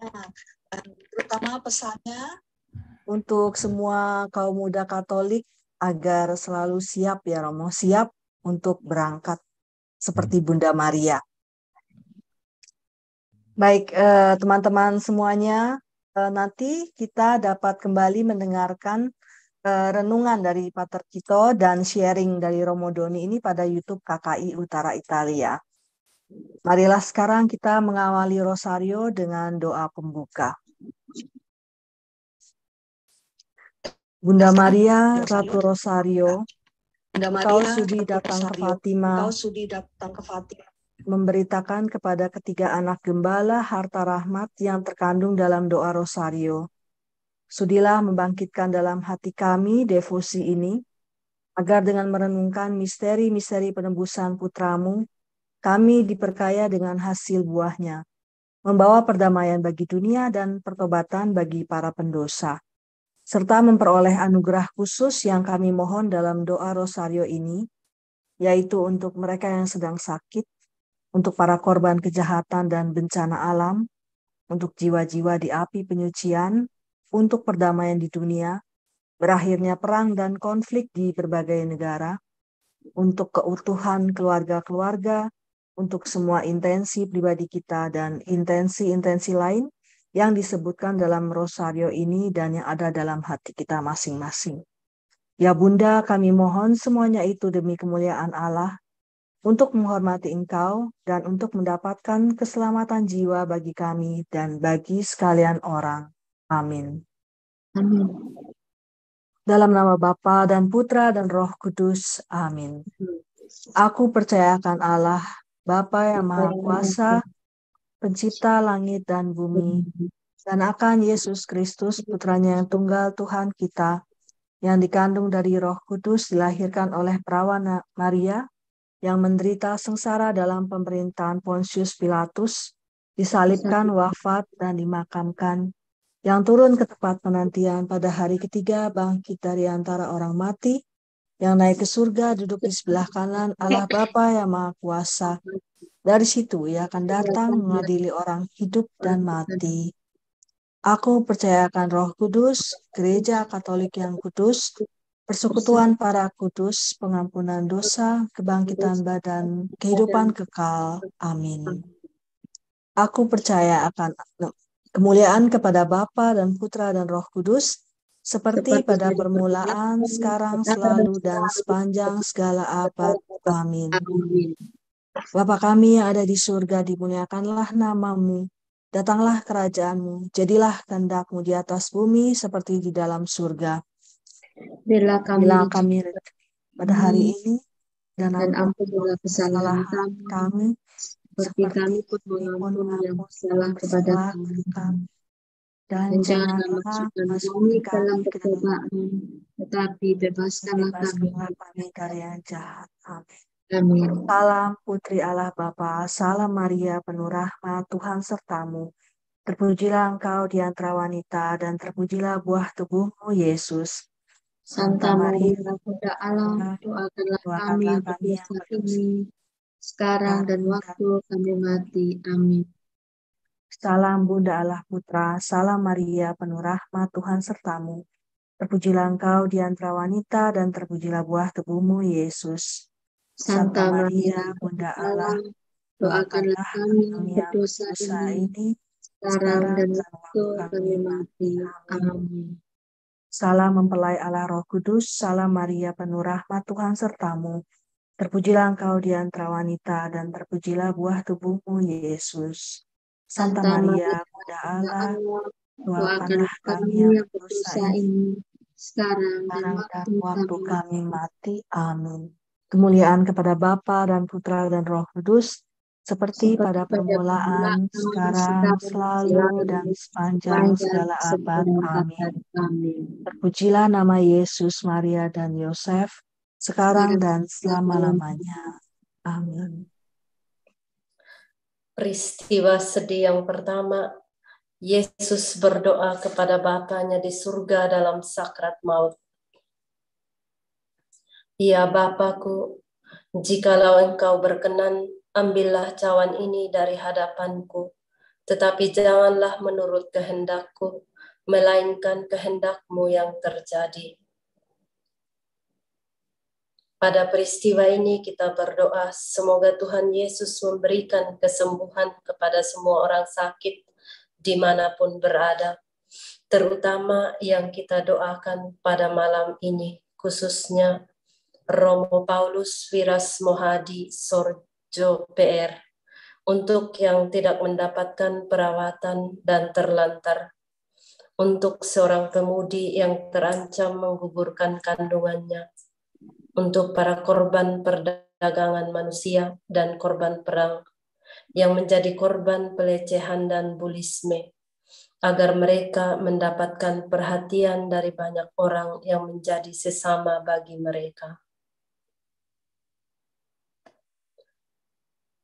untuk semua kaum muda Katolik agar selalu siap ya Romo, siap untuk berangkat seperti Bunda Maria. Baik teman-teman semuanya, nanti kita dapat kembali mendengarkan renungan dari Pater Kito dan sharing dari Romo Doni ini pada YouTube KKI Utara Italia. Marilah sekarang kita mengawali Rosario dengan doa pembuka. Bunda Maria, Ratu Rosario, Engkau sudi datang ke Fatima, memberitakan kepada ketiga anak gembala harta rahmat yang terkandung dalam doa Rosario. Sudilah membangkitkan dalam hati kami devosi ini, agar dengan merenungkan misteri-misteri penebusan putramu, kami diperkaya dengan hasil buahnya, membawa perdamaian bagi dunia dan pertobatan bagi para pendosa, serta memperoleh anugerah khusus yang kami mohon dalam doa Rosario ini, yaitu untuk mereka yang sedang sakit, untuk para korban kejahatan dan bencana alam, untuk jiwa-jiwa di api penyucian, untuk perdamaian di dunia, berakhirnya perang dan konflik di berbagai negara, untuk keutuhan keluarga-keluarga, untuk semua intensi pribadi kita dan intensi-intensi lain yang disebutkan dalam Rosario ini dan yang ada dalam hati kita masing-masing. Ya Bunda, kami mohon semuanya itu demi kemuliaan Allah, untuk menghormati Engkau dan untuk mendapatkan keselamatan jiwa bagi kami dan bagi sekalian orang. Amin. Amin. Dalam nama Bapa dan Putra dan Roh Kudus. Amin. Aku percayakan Allah, Bapa yang Maha Kuasa, Pencipta langit dan bumi, dan akan Yesus Kristus, Putranya yang tunggal Tuhan kita, yang dikandung dari Roh Kudus, dilahirkan oleh perawan Maria, yang menderita sengsara dalam pemerintahan Pontius Pilatus, disalibkan, wafat, dan dimakamkan, yang turun ke tempat penantian pada hari ketiga, bangkit dari antara orang mati, yang naik ke surga, duduk di sebelah kanan Allah Bapa yang Maha Kuasa. Dari situ ia akan datang mengadili orang hidup dan mati. Aku percayakan Roh Kudus, Gereja Katolik yang kudus, persekutuan para kudus, pengampunan dosa, kebangkitan badan, kehidupan kekal. Amin. Aku percaya akan kemuliaan kepada Bapa dan Putra dan Roh Kudus, seperti pada permulaan, sekarang, selalu, dan sepanjang segala abad. Amin. Bapa kami yang ada di surga, dimuliakanlah namamu. Datanglah kerajaanmu, jadilah kehendak-mu di atas bumi seperti di dalam surga. Berilah kami pada hari ini, dan ampunilah kesalahan kami, seperti kami pun mengampuni yang bersalah kepada kami. Dan janganlah masukkan kami ke dalam percobaan, tetapi bebaskanlah kami dari yang jahat. Amin. Amin. Salam Putri Allah Bapa, salam Maria penuh rahmat, Tuhan sertamu. Terpujilah engkau di antara wanita, dan terpujilah buah tubuhmu, Yesus. Santa Maria, Bunda Allah, doakanlah kami yang berdosa ini, sekarang dan waktu kami mati. Amin. Salam Bunda Allah Putra, salam Maria penuh rahmat, Tuhan sertamu. Terpujilah engkau di antara wanita, dan terpujilah buah tubuhmu, Yesus. Santa Maria, Bunda Allah, doakanlah kami yang berdosa ini, sekarang dan waktu kami mati. Amin. Salam mempelai Allah Roh Kudus, salam Maria penuh rahmat, Tuhan sertamu. Terpujilah engkau di antara wanita, dan terpujilah buah tubuhmu, Yesus. Santa Maria, Bunda Allah, doakanlah kami yang berdosa ini, sekarang dan waktu kami mati. Amin. Kemuliaan kepada Bapa dan Putra dan Roh Kudus, seperti pada permulaan, sekarang, selalu, dan sepanjang segala abad. Amin. Terpujilah nama Yesus, Maria, dan Yosef, sekarang dan selama-lamanya. Amin. Peristiwa sedih yang pertama, Yesus berdoa kepada Bapanya di surga dalam sakrat maut. Ya Bapakku, jikalau Engkau berkenan, ambillah cawan ini dari hadapanku, tetapi janganlah menurut kehendakku, melainkan kehendak-Mu yang terjadi. Pada peristiwa ini kita berdoa, semoga Tuhan Yesus memberikan kesembuhan kepada semua orang sakit dimanapun berada, terutama yang kita doakan pada malam ini, khususnya Romo Paulus Wiras Mohadi Sorjo PR, untuk yang tidak mendapatkan perawatan dan terlantar, untuk seorang pemudi yang terancam menggugurkan kandungannya, untuk para korban perdagangan manusia dan korban perang yang menjadi korban pelecehan dan bulisme, agar mereka mendapatkan perhatian dari banyak orang yang menjadi sesama bagi mereka.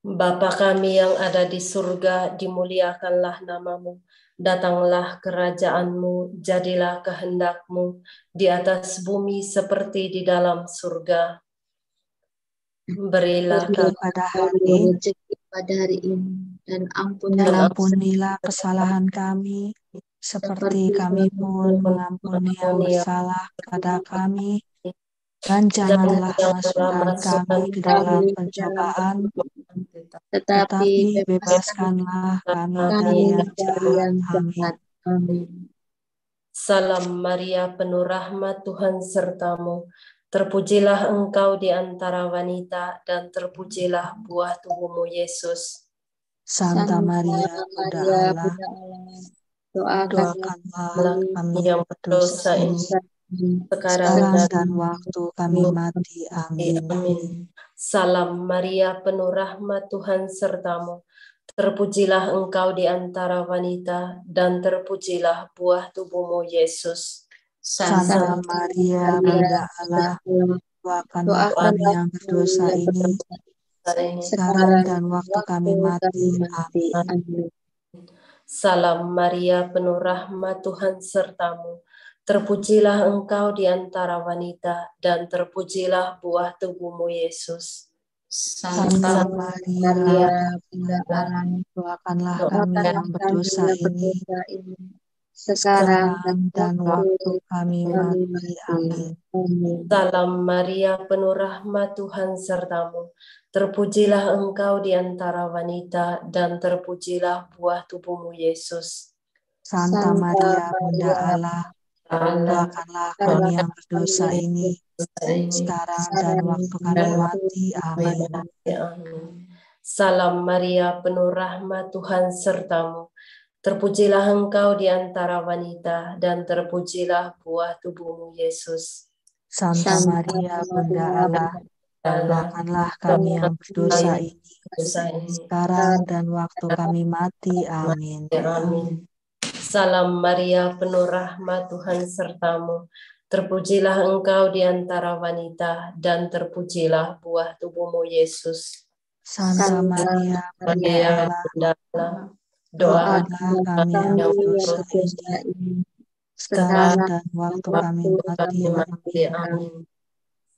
Bapa kami yang ada di surga, dimuliakanlah nama-Mu. Datanglah kerajaan-Mu, jadilah kehendak-Mu di atas bumi seperti di dalam surga. Berilah pada hari ini, dan ampunilah kesalahan kami, seperti kami pun mengampuni yang bersalah kepada kami. Dan janganlah masukkan kami ke dalam pencobaan, tetapi bebaskanlah kami dari yang jahat. Amin. Salam Maria, penuh rahmat, Tuhan sertamu. Terpujilah engkau di antara wanita, dan terpujilah buah tubuhmu, Yesus. Santa Maria, Bunda Allah, doakanlah kami yang berdosa ini, sekarang dan waktu kami mati. Amin. Salam Maria, penuh rahmat, Tuhan sertamu. Terpujilah engkau di antara wanita, dan terpujilah buah tubuhmu, Yesus. Santa Maria, Bunda Allah, doakanlah kami yang berdosa ini, sekarang dan waktu kami mati. Amin. Salam Maria, penuh rahmat, Tuhan sertamu. Terpujilah engkau di antara wanita, dan terpujilah buah tubuhmu, Yesus. Santa Maria, Bunda Allah, doakanlah kami yang berdosa ini, sekarang dan waktu kami mati. Amin. Salam Maria, penuh rahmat, Tuhan sertamu. Terpujilah engkau di antara wanita, dan terpujilah buah tubuhmu, Yesus. Santa Maria, Bunda Allah, doakanlah kami yang berdosa ini, sekarang dan waktu kami mati. Amin. Salam Maria, penuh rahmat, Tuhan sertamu. Terpujilah engkau di antara wanita, dan terpujilah buah tubuhmu, Yesus. Santa Maria, Bunda Allah, doakanlah kami yang berdosa ini, sekarang dan waktu kami mati. Amin. Salam Maria, penuh rahmat, Tuhan sertamu. Terpujilah engkau di antara wanita, dan terpujilah buah tubuhmu, Yesus. Santa Maria, Bunda Maria, Allah, Bunda Allah, doakanlah doakanlah kami yang berdosa berdosa ini, ini, sekarang sekarang dan waktu dan kami waktu mati. kami mati. Amin.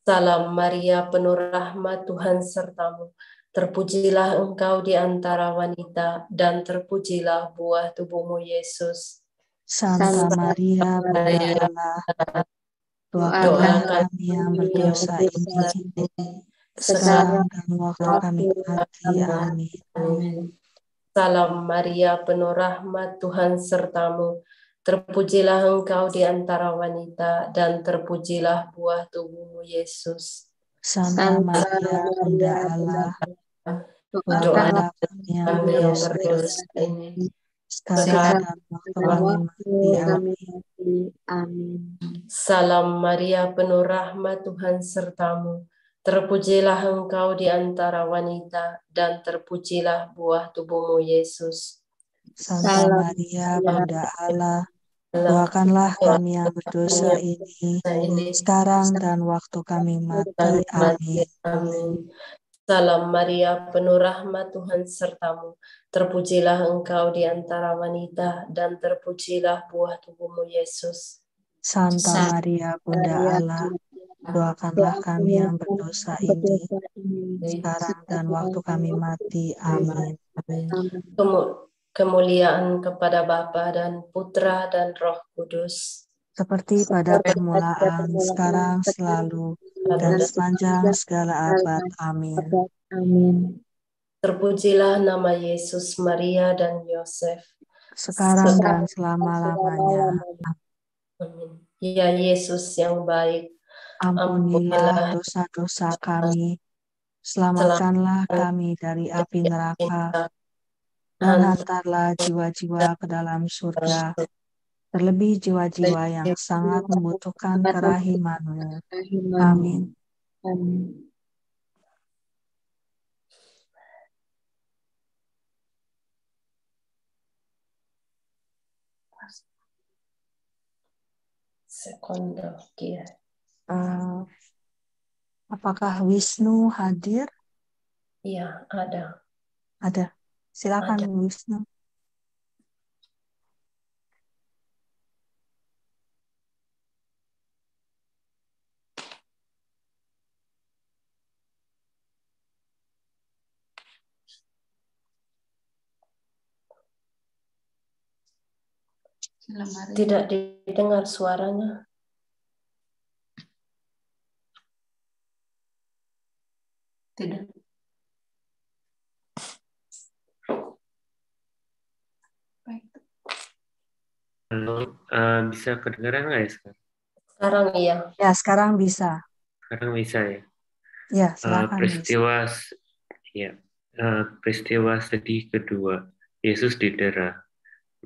Salam Maria, penuh rahmat, Tuhan sertamu. Terpujilah engkau di antara wanita, dan terpujilah buah tubuhmu, Yesus. Santa Maria, Bunda Allah, doakanlah kami yang berdosa ini, sekarang dan waktu kami mati. Amin. Amin. Salam Maria, penuh rahmat, Tuhan sertamu. Terpujilah engkau di antara wanita, dan terpujilah buah tubuhmu, Yesus. Santa Maria, Bunda Allah, doakanlah kami yang berdosa ini, sekarang dan waktu kami mati. Amin. Salam Maria, penuh rahmat, Tuhan sertamu. Terpujilah engkau di antara wanita, dan terpujilah buah tubuhmu, Yesus. Santa Maria, Bunda Allah, doakanlah kami yang berdosa ini, sekarang dan waktu kami mati. Amin. Amin. Salam Maria, penuh rahmat, Tuhan sertamu. Terpujilah engkau di antara wanita, dan terpujilah buah tubuhmu, Yesus. Santa Maria, Bunda Allah, doakanlah kami yang berdosa ini, sekarang dan waktu kami mati. Amin. Kemuliaan kepada Bapa dan Putra dan Roh Kudus. Seperti pada permulaan, sekarang, selalu, dan sepanjang segala abad. Amin. Amin. Terpujilah nama Yesus, Maria, dan Yosef. Sekarang dan selama-lamanya. Amin. Ya Yesus yang baik, ampunilah dosa-dosa kami, selamatkanlah kami dari api neraka, dan hantarlah jiwa-jiwa ke dalam surga, terlebih jiwa-jiwa yang sangat membutuhkan kerahiman-Mu. Amin. Amin. Apakah Wisnu hadir? Iya, ada. Ada. Silakan Ada. Wisnu. Tidak didengar suaranya. Tidak. Halo, bisa kedengaran nggak ya sekarang? Sekarang iya. Ya, sekarang bisa. Sekarang bisa ya. Ya, silakan. Peristiwa sedih kedua, Yesus didera.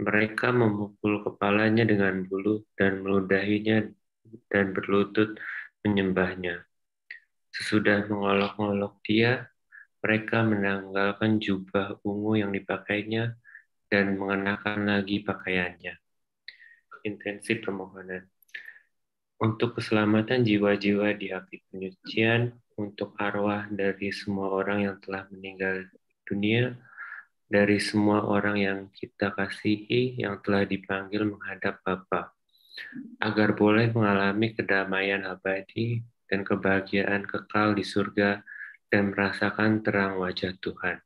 Mereka memukul kepalanya dengan bulu dan meludahinya dan berlutut menyembahnya. Sesudah mengolok-olok dia, mereka menanggalkan jubah ungu yang dipakainya dan mengenakan lagi pakaiannya. Intensi permohonan. Untuk keselamatan jiwa-jiwa di api penyucian, untuk arwah dari semua orang yang telah meninggal dunia, dari semua orang yang kita kasihi, yang telah dipanggil menghadap Bapa, agar boleh mengalami kedamaian abadi dan kebahagiaan kekal di surga dan merasakan terang wajah Tuhan.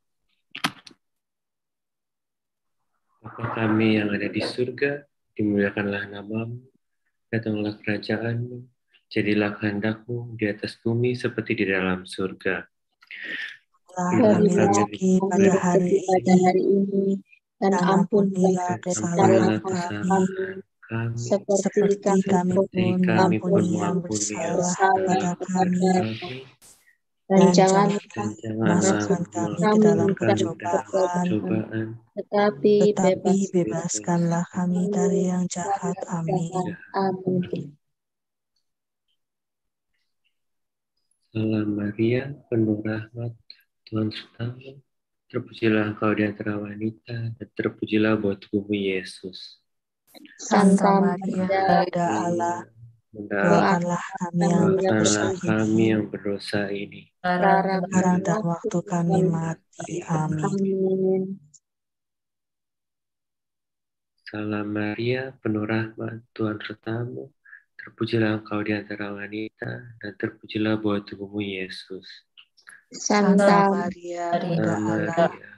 Bapa kami yang ada di surga, dimuliakanlah nama-Mu, datanglah kerajaan-Mu, jadilah kehendak-Mu di atas bumi seperti di dalam surga. Kami rezeki pada hari ini, dan ampunilah kesalahan kami, seperti kami pun mengampuni yang bersalah kepada kami, dan jangan masukkan kami ke dalam pencobaan, tetapi bebaskanlah kami dari yang jahat. Amin. Salam Maria, penuh rahmat, Tuhan sertamu. Terpujilah engkau di antara wanita, dan terpujilah buah tubuhmu Yesus. Santa Maria, Bunda Allah, doakanlah kami yang berdosa kami ini, yang berdosa ini, sekarang dan waktu kami mati. Amin. Salam Maria, penuh rahmat, Tuhan sertamu, terpujilah engkau di antara wanita, dan terpujilah buah tubuhmu, Yesus. Santa Maria, Bunda Allah, Maria,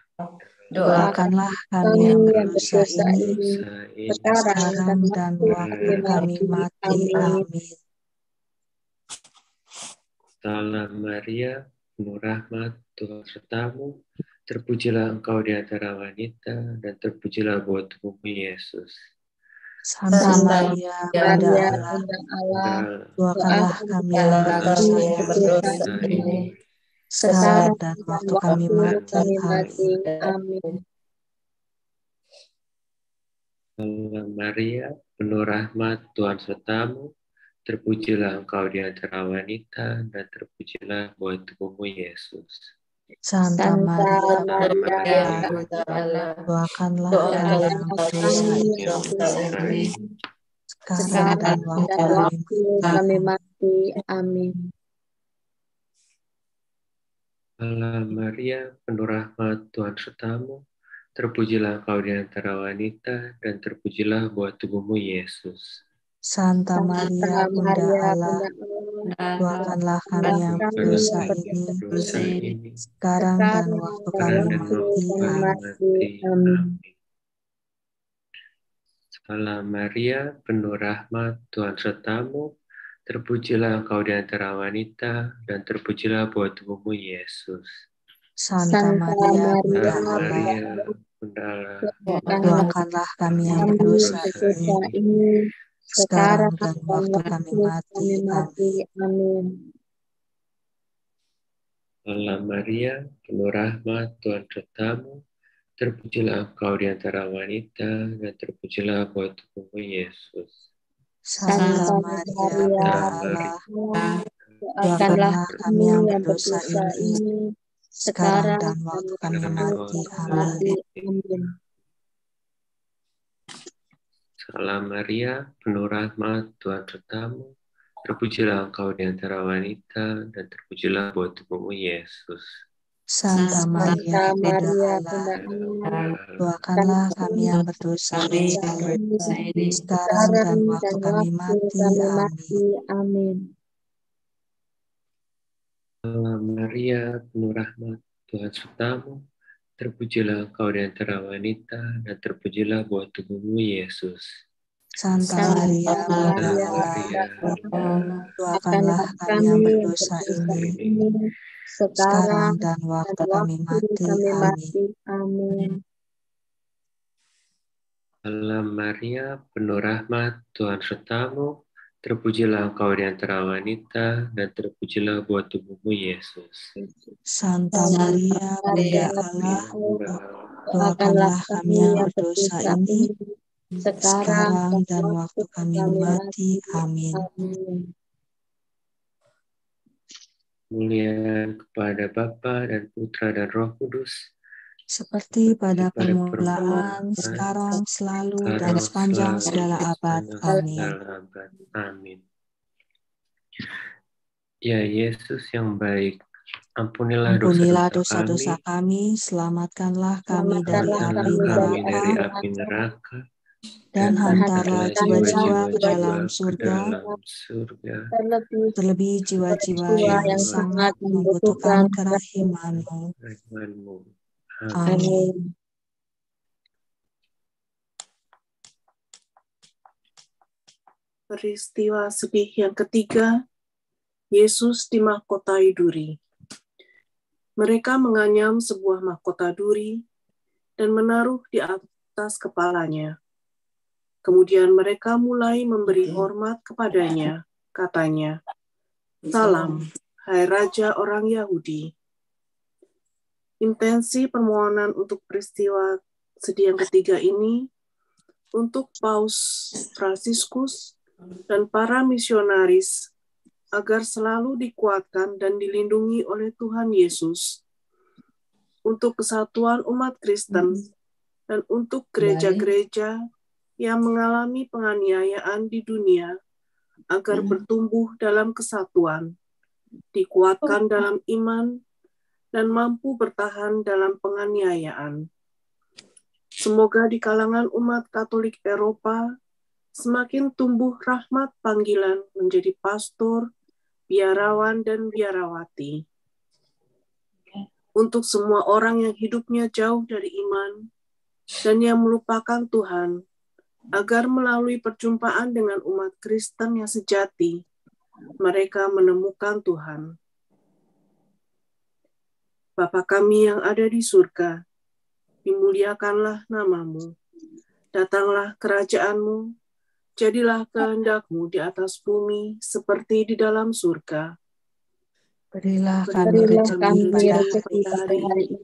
doakanlah kami yang berdosa ini, sekarang sekarang dan waktu kami mati. Amin. Salam Maria, penuh rahmat, Tuhan sertamu, terpujilah engkau di antara wanita, dan terpujilah buah tubuhmu, Yesus. Santa Maria, Bunda Allah, doakanlah kami yang berdosa ini, sekarang dan waktu kami mati. Amin. Salam Maria, penuh rahmat, Tuhan sertamu, terpujilah engkau di antara wanita, dan terpujilah buah tubuhmu, Yesus. Santa Maria, Bunda Allah, doakanlah kami yang berdosa ini, sekarang dan waktu kami mati. Amin. Salam Maria, penuh rahmat, Tuhan sertamu, terpujilah engkau di antara wanita, dan terpujilah buah tubuhmu, Yesus. Santa Maria, Bunda Allah, doakanlah kami yang berdosa ini, sekarang dan waktu kami mati. Amin. Salam Maria, penuh rahmat, Tuhan sertamu, terpujilah engkau di antara wanita, dan terpujilah buah tubuhmu, Yesus. Santa Maria, Bunda Allah, doakanlah kami yang berdosa ini, sekarang dan waktu kami mati. Amin. Salam Maria, penuh rahmat, Tuhan sertamu, terpujilah engkau di antara wanita, dan terpujilah buah tubuhmu, Yesus. Santa Maria, Bunda Allah, doakanlah kami yang berdosa ini, sekarang dan waktu kami mati. Amin. Salam Maria, penuh rahmat, Tuhan sertamu, terpujilah engkau di antara wanita, dan terpujilah buah tubuhmu, Yesus. Santa Maria, Bunda Allah, doakanlah kami yang berdosa ini, sekarang dan waktu kami mati. Amin. Salam Maria, penuh rahmat, Tuhan sertamu, terpujilah engkau di antara wanita, dan terpujilah buah tubuhmu, Yesus. Santa Maria, Bunda Allah, doakanlah kami yang berdosa ini, sekarang dan waktu kami mati. Amin. Salam Maria, penuh rahmat, Tuhan sertamu, terpujilah engkau di antara wanita, dan terpujilah buah tubuhmu, Yesus. Santa Maria, Bunda Allah, doakanlah kami yang berdosa ini, sekarang dan waktu kami mati. Amin. Kemuliaan kepada Bapa dan Putra dan Roh Kudus, seperti pada permulaan, sekarang, selalu, dan sepanjang segala abad. Amin. Ya Yesus yang baik, ampunilah dosa-dosa kami, selamatkanlah kami dari api neraka, dan hantarlah jiwa-jiwa ke dalam surga, terlebih jiwa-jiwa yang sangat membutuhkan kerahiman-Mu. Amin. Peristiwa sedih yang ketiga, Yesus dimahkotai duri. Mereka menganyam sebuah mahkota duri dan menaruh di atas kepalanya. Kemudian mereka mulai memberi hormat kepadanya, katanya, "Salam, hai Raja orang Yahudi." Intensi permohonan untuk peristiwa sedih yang ketiga ini untuk Paus Fransiskus dan para misionaris agar selalu dikuatkan dan dilindungi oleh Tuhan Yesus, untuk kesatuan umat Kristen, dan untuk gereja-gereja yang mengalami penganiayaan di dunia, agar bertumbuh dalam kesatuan, dikuatkan dalam iman, dan mampu bertahan dalam penganiayaan. Semoga di kalangan umat Katolik Eropa semakin tumbuh rahmat panggilan menjadi pastor, biarawan, dan biarawati. Untuk semua orang yang hidupnya jauh dari iman dan yang melupakan Tuhan, agar melalui perjumpaan dengan umat Kristen yang sejati, mereka menemukan Tuhan. Bapa kami yang ada di surga, dimuliakanlah nama-Mu. Datanglah kerajaan-Mu, jadilah kehendak-Mu di atas bumi seperti di dalam surga. Berilah kami rezeki pada hari ini,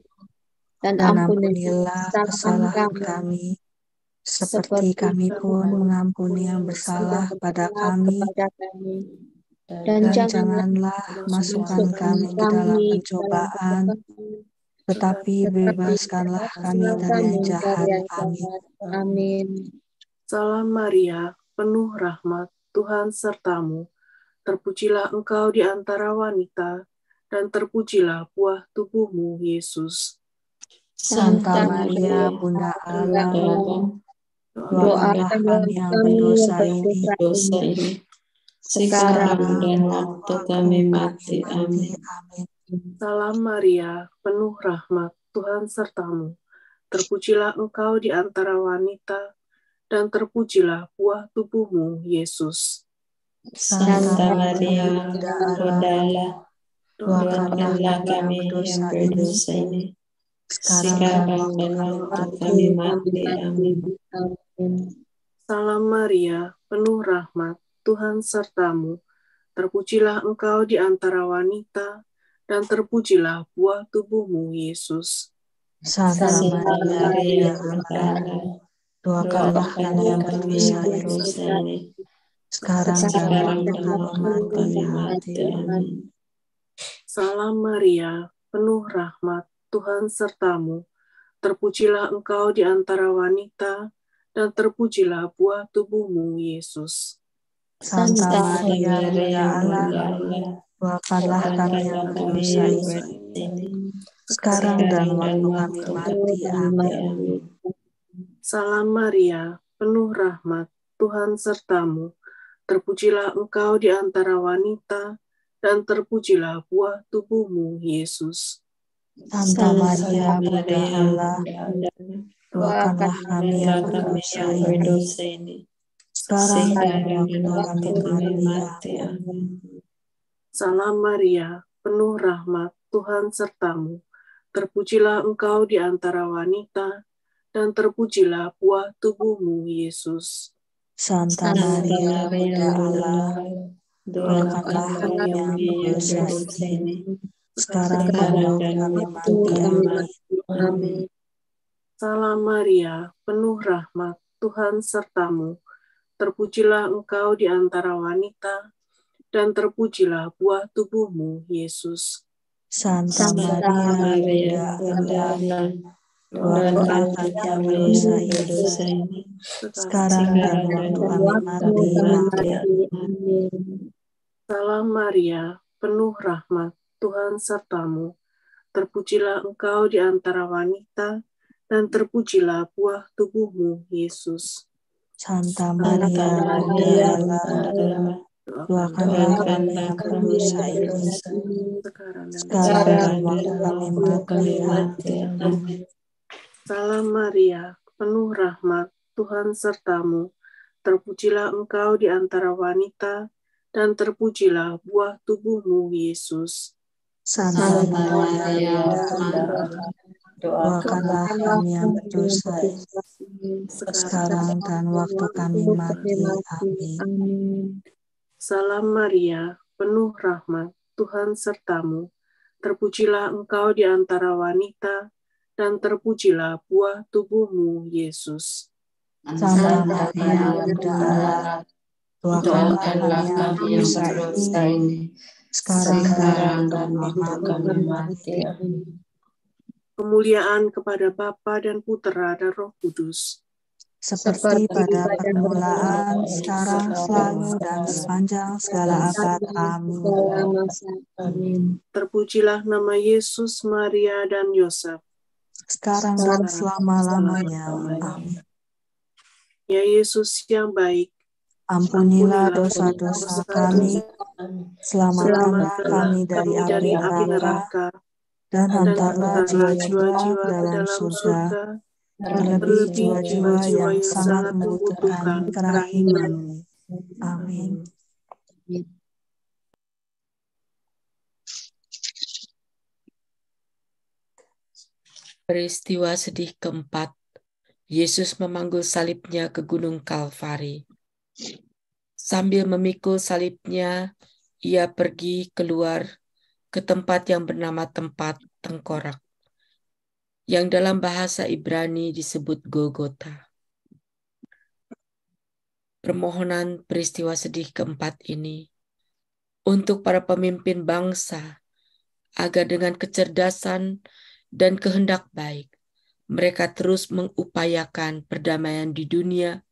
dan ampunilah kesalahan kami, seperti kami pun mengampuni yang bersalah pada kami, dan janganlah masukkan kami ke dalam pencobaan, tetapi bebaskanlah kami dari yang jahat. Amin. Salam Maria, penuh rahmat, Tuhan sertamu. Terpujilah engkau di antara wanita, dan terpujilah buah tubuhmu, Yesus. Santa Maria, Bunda Allah, doakanlah kami yang berdosa ini, sekarang dan waktu kami mati. Amin. Salam Maria, penuh rahmat, Tuhan sertamu. Terpujilah engkau di antara wanita, dan terpujilah buah tubuhmu, Yesus. Santa Maria, Bunda Allah, doakanlah kami yang berdosa ini, sekarang dan waktu kami mati. Amin. Salam Maria, penuh rahmat, Tuhan sertamu. Terpujilah engkau di antara wanita, dan terpujilah buah tubuhmu, Yesus. Santa Maria, Bunda Allah, doakanlah kami yang berdosa ini, sekarang dan waktu kami mati. Amin. Salam Maria, penuh rahmat, Tuhan sertamu. Terpujilah engkau di antara wanita, dan terpujilah buah tubuhmu, Yesus. Santa Maria, Bunda Allah, doakanlah kami yang berdosa ini, sekarang dan waktu kami mati. Amin. Salam Maria, penuh rahmat, Tuhan sertamu. Terpujilah engkau di antara wanita, dan terpujilah buah tubuhmu, Yesus. Santa Maria, Bunda Allah, doakanlah kami yang berdosa ini, sekarang dan waktu kami mati. Amin. Salam Maria, penuh rahmat, Tuhan sertamu. Terpujilah engkau di antara wanita, dan terpujilah buah tubuhmu, Yesus. Santa Maria, Bunda Allah, doakanlah kami yang berdosa ini, sekarang dan waktu kami mati. Amin. Salam Maria, penuh rahmat, Tuhan sertamu. Terpujilah engkau di antara wanita, dan terpujilah buah tubuhmu, Yesus. Santa Maria, Bunda Allah, doakanlah kami yang berdosa ini, sekarang dan waktu kami mati. Amin. Salam Maria, penuh rahmat, Tuhan sertamu. Terpujilah engkau di antara wanita, dan terpujilah buah tubuhmu, Yesus. Santa Maria, Bunda Allah, doakanlah kami yang berdosa ini, sekarang dan waktu kami mati. Amin. Salam Maria, penuh rahmat, Tuhan sertamu. Terpujilah engkau di antara wanita, dan terpujilah buah tubuhmu, Yesus. Santa Maria, Bunda Allah, doakanlah kami yang berdosa ini, sekarang dan waktu kami mati. Amin. Salam Maria, penuh rahmat, Tuhan sertamu. Terpujilah engkau di antara wanita, dan terpujilah buah tubuhmu, Yesus. Santa Maria, Bunda Allah, doakanlah kami yang berdosa ini, sekarang dan waktu kami mati. Amin. Kemuliaan kepada Bapa dan Putera dan Roh Kudus, seperti pada permulaan, sekarang, selalu, dan sepanjang segala abad. Amin. Amin. Terpujilah nama Yesus, Maria, dan Yosef, Sekarang dan selama-lamanya. Amin. Ya Yesus yang baik, Ampunilah dosa-dosa kami, selamatkanlah kami dari api neraka, dan hantarlah jiwa-jiwa ke dalam surga, terlebih jiwa-jiwa yang sangat membutuhkan kerahiman-Mu. Amin. Peristiwa sedih keempat, Yesus memanggul salibnya ke Gunung Kalvari. Sambil memikul salibnya, ia pergi keluar ke tempat yang bernama tempat tengkorak, yang dalam bahasa Ibrani disebut Golgota. Permohonan peristiwa sedih keempat ini untuk para pemimpin bangsa, agar dengan kecerdasan dan kehendak baik, mereka terus mengupayakan perdamaian di dunia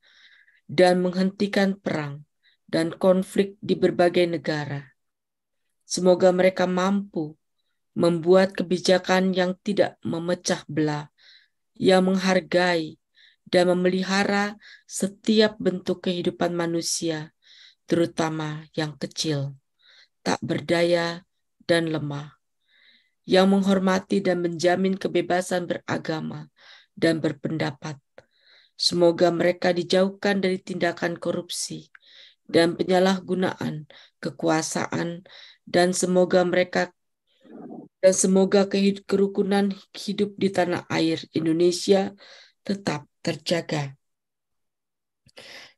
dan menghentikan perang dan konflik di berbagai negara. Semoga mereka mampu membuat kebijakan yang tidak memecah belah, yang menghargai dan memelihara setiap bentuk kehidupan manusia, terutama yang kecil, tak berdaya, dan lemah, yang menghormati dan menjamin kebebasan beragama dan berpendapat. Semoga mereka dijauhkan dari tindakan korupsi dan penyalahgunaan kekuasaan, dan semoga kerukunan hidup di tanah air Indonesia tetap terjaga.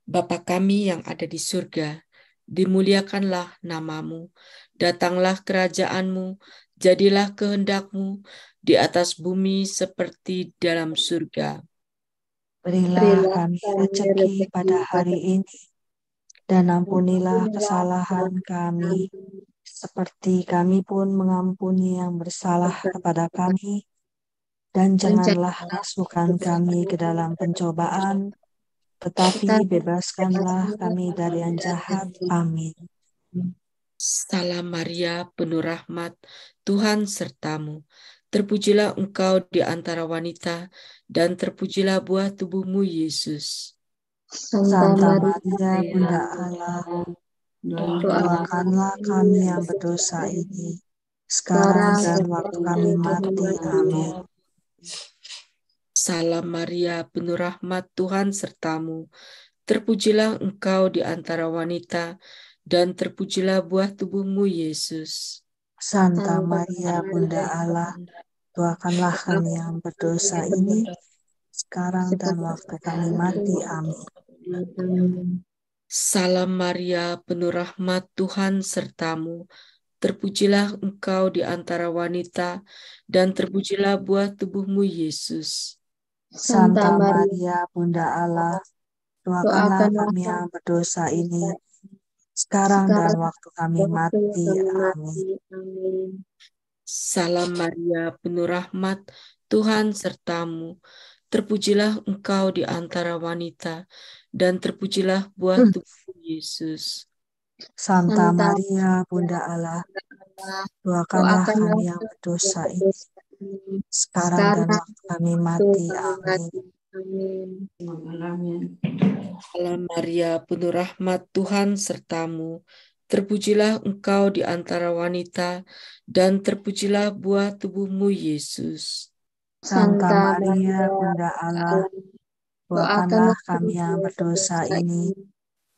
Bapa kami yang ada di surga, dimuliakanlah nama-Mu, datanglah kerajaan-Mu, jadilah kehendak-Mu di atas bumi seperti dalam surga. Berilah kami rezeki pada hari ini, dan ampunilah kesalahan kami, seperti kami pun mengampuni yang bersalah kepada kami. Dan janganlah masukkan kami ke dalam pencobaan, tetapi bebaskanlah kami dari yang jahat. Amin. Salam Maria, penuh rahmat, Tuhan sertamu. Terpujilah engkau di antara wanita, dan terpujilah buah tubuhmu, Yesus. Santa Maria, Bunda Allah, doakanlah kami yang berdosa ini, sekarang dan waktu kami mati. Amin. Salam Maria, penuh rahmat, Tuhan sertamu. Terpujilah engkau di antara wanita, dan terpujilah buah tubuhmu, Yesus. Santa Maria, Bunda Allah, doakanlah kami yang berdosa ini, sekarang dan waktu kami mati. Amin. Salam Maria, penuh rahmat, Tuhan sertamu. Terpujilah engkau di antara wanita, dan terpujilah buah tubuhmu, Yesus. Santa Maria, Bunda Allah, doakanlah kami yang berdosa ini, sekarang dan waktu kami mati. Amin. Salam Maria, penuh rahmat, Tuhan sertamu. Terpujilah engkau di antara wanita, dan terpujilah buah tubuhmu, Yesus. Santa Maria, Bunda Allah, doakanlah kami yang berdosa ini, sekarang dan waktu kami mati. Amin. Salam Maria, penuh rahmat, Tuhan sertamu. Terpujilah engkau di antara wanita, dan terpujilah buah tubuhmu, Yesus. Santa Maria, Bunda Allah, doakanlah kami yang berdosa ini,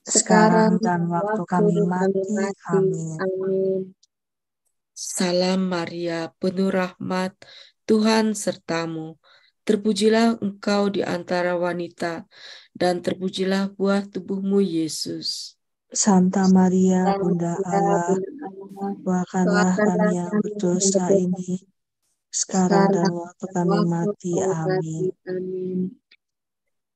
sekarang dan waktu kami mati. Amin. Salam Maria, penuh rahmat, Tuhan sertamu. Terpujilah engkau di antara wanita, dan terpujilah buah tubuhmu, Yesus. Santa Maria, Bunda Allah, doakanlah kami yang berdosa ini, sekarang dan waktu kami mati. Amin.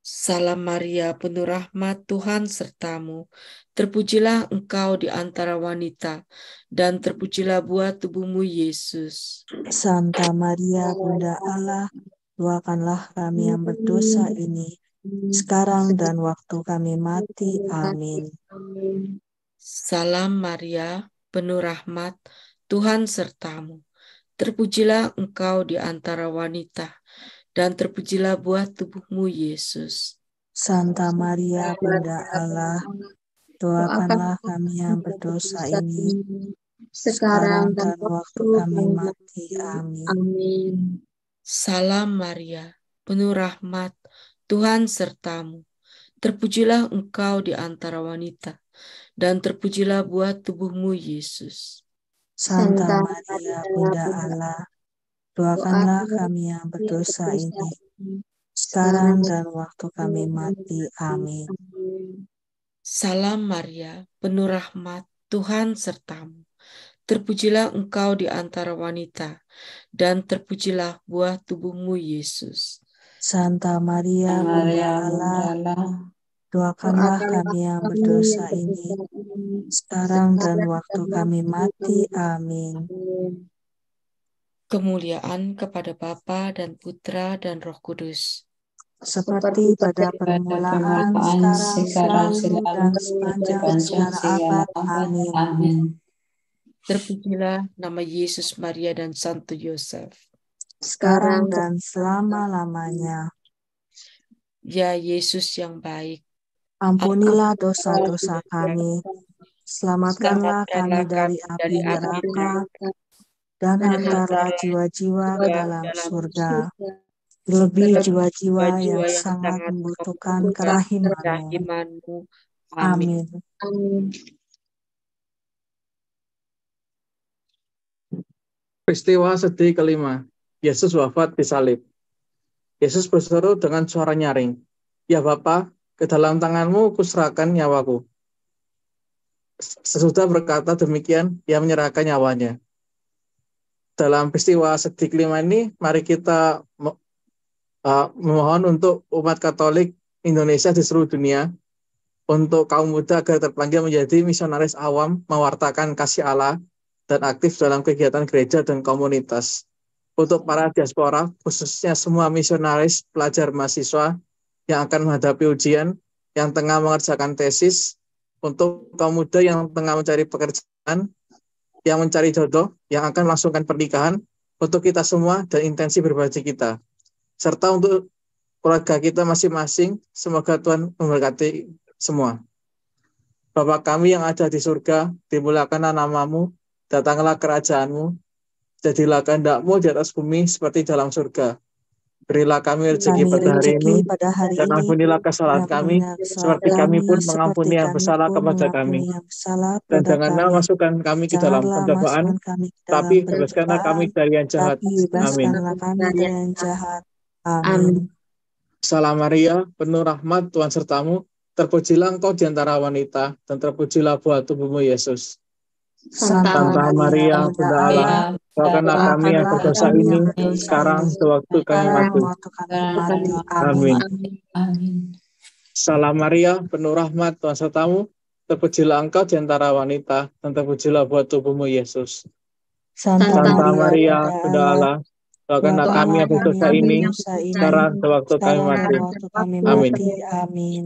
Salam Maria, penuh rahmat, Tuhan sertamu. Terpujilah engkau di antara wanita, dan terpujilah buah tubuhmu, Yesus. Santa Maria, Bunda Allah, doakanlah kami yang berdosa ini, sekarang dan waktu kami mati. Amin. Salam Maria, penuh rahmat, Tuhan sertamu. Terpujilah engkau di antara wanita, dan terpujilah buah tubuhmu, Yesus. Santa Maria, Bunda Allah, doakanlah kami yang berdosa ini, sekarang dan waktu kami mati. Amin. Salam Maria, penuh rahmat, Tuhan sertamu. Terpujilah engkau di antara wanita, dan terpujilah buah tubuhmu, Yesus. Santa Maria, Bunda Allah, doakanlah kami yang berdosa ini, sekarang dan waktu kami mati. Amin. Salam Maria, penuh rahmat, Tuhan sertamu. Terpujilah engkau di antara wanita, dan terpujilah buah tubuhmu, Yesus. Santa Maria, Bunda Allah, doakanlah kami yang berdosa ini, sekarang dan waktu kami mati. Amin. Kemuliaan kepada Bapa dan Putra dan Roh Kudus. Seperti pada permulaan, sekarang, selalu, dan sepanjang segala abad. Amin. Terpujilah nama Yesus, Maria, dan Santo Yosef, sekarang dan selama-lamanya. Ya Yesus yang baik, ampunilah dosa-dosa kami, selamatkanlah kami dari api neraka, dan hantarlah jiwa-jiwa ke dalam surga, lebih jiwa-jiwa yang sangat membutuhkan kerahiman-Mu. Amin. Peristiwa sedih kelima, Yesus wafat disalib. Yesus berseru dengan suara nyaring, "Ya Bapa, ke dalam tangan-Mu kuserahkan nyawaku." Sesudah berkata demikian, Ia menyerahkan nyawanya. Dalam peristiwa sedih kelima ini, mari kita memohon untuk umat Katolik Indonesia di seluruh dunia, untuk kaum muda agar terpanggil menjadi misionaris awam, mewartakan kasih Allah, dan aktif dalam kegiatan gereja dan komunitas. Untuk para diaspora, khususnya semua misionaris, pelajar, mahasiswa yang akan menghadapi ujian, yang tengah mengerjakan tesis, untuk kaum muda yang tengah mencari pekerjaan, yang mencari jodoh, yang akan melangsungkan pernikahan, untuk kita semua dan intensi berbagi kita. Serta untuk keluarga kita masing-masing, semoga Tuhan memberkati semua. Bapa kami yang ada di surga, dimuliakanlah nama-Mu, datanglah kerajaan-Mu, jadilah kehendak-Mu di atas bumi seperti dalam surga. Berilah kami rezeki pada hari ini, dan ampunilah kesalahan kami, seperti kami pun mengampuni yang bersalah kepada kami. Dan janganlah masukkan kami ke dalam pencobaan, tapi bebaskanlah kami dari yang jahat. Amin. Amin. Salam Maria, penuh rahmat, Tuhan sertamu. Terpujilah engkau di antara wanita, dan terpujilah buah tubuhmu, Yesus. Santa Maria, Bunda Allah, doakanlah kami yang berdosa ini, sekarang sewaktu kami mati. Amin. Salam Maria, penuh rahmat, Tuhan sertamu. Terpujilah engkau di antara wanita, dan terpujilah buah tubuhmu, Yesus. Santa Maria, Bunda Allah, doakanlah kami yang berdosa ini, sekarang sewaktu kami mati. Amin. Amin.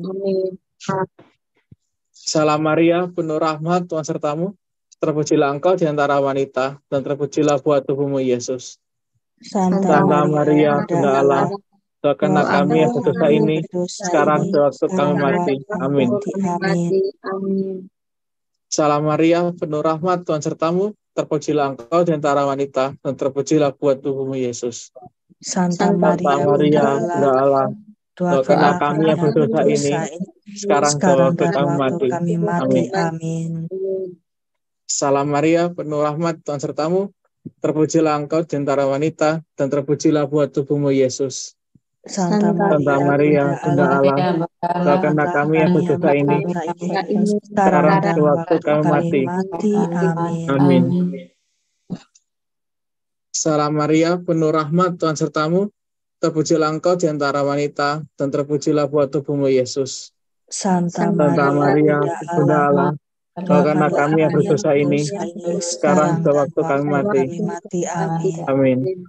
Salam Maria, penuh rahmat, Tuhan sertamu. Terpujilah engkau di antara wanita, dan terpujilah buah tubuhmu, Yesus. Santa Maria, Bunda Allah, doakanlah kami yang berdosa ini, sekarang sewaktu kami mati. Amin. Salam Maria, penuh rahmat, Tuhan sertamu. Terpujilah engkau di antara wanita, dan terpujilah buah tubuhmu, Yesus. Santa Maria, Bunda Allah, doakanlah kami yang berdosa ini, sekarang sewaktu kami mati. Amin. Salam Maria, penuh rahmat, Tuhan sertamu. Terpujilah engkau di antara wanita, dan terpujilah buah tubuhmu, Yesus. Santa Maria, Bunda Allah, doakanlah kami yang berdosa ini, sekarang sewaktu kami mati. Amin. Salam Maria, penuh rahmat, Tuhan sertamu. Terpujilah engkau di antara wanita, dan terpujilah buah tubuhmu, Yesus. Santa Maria, Bunda Allah, doakanlah kami yang berdosa ini, sekarang sewaktu kami mati. Amin.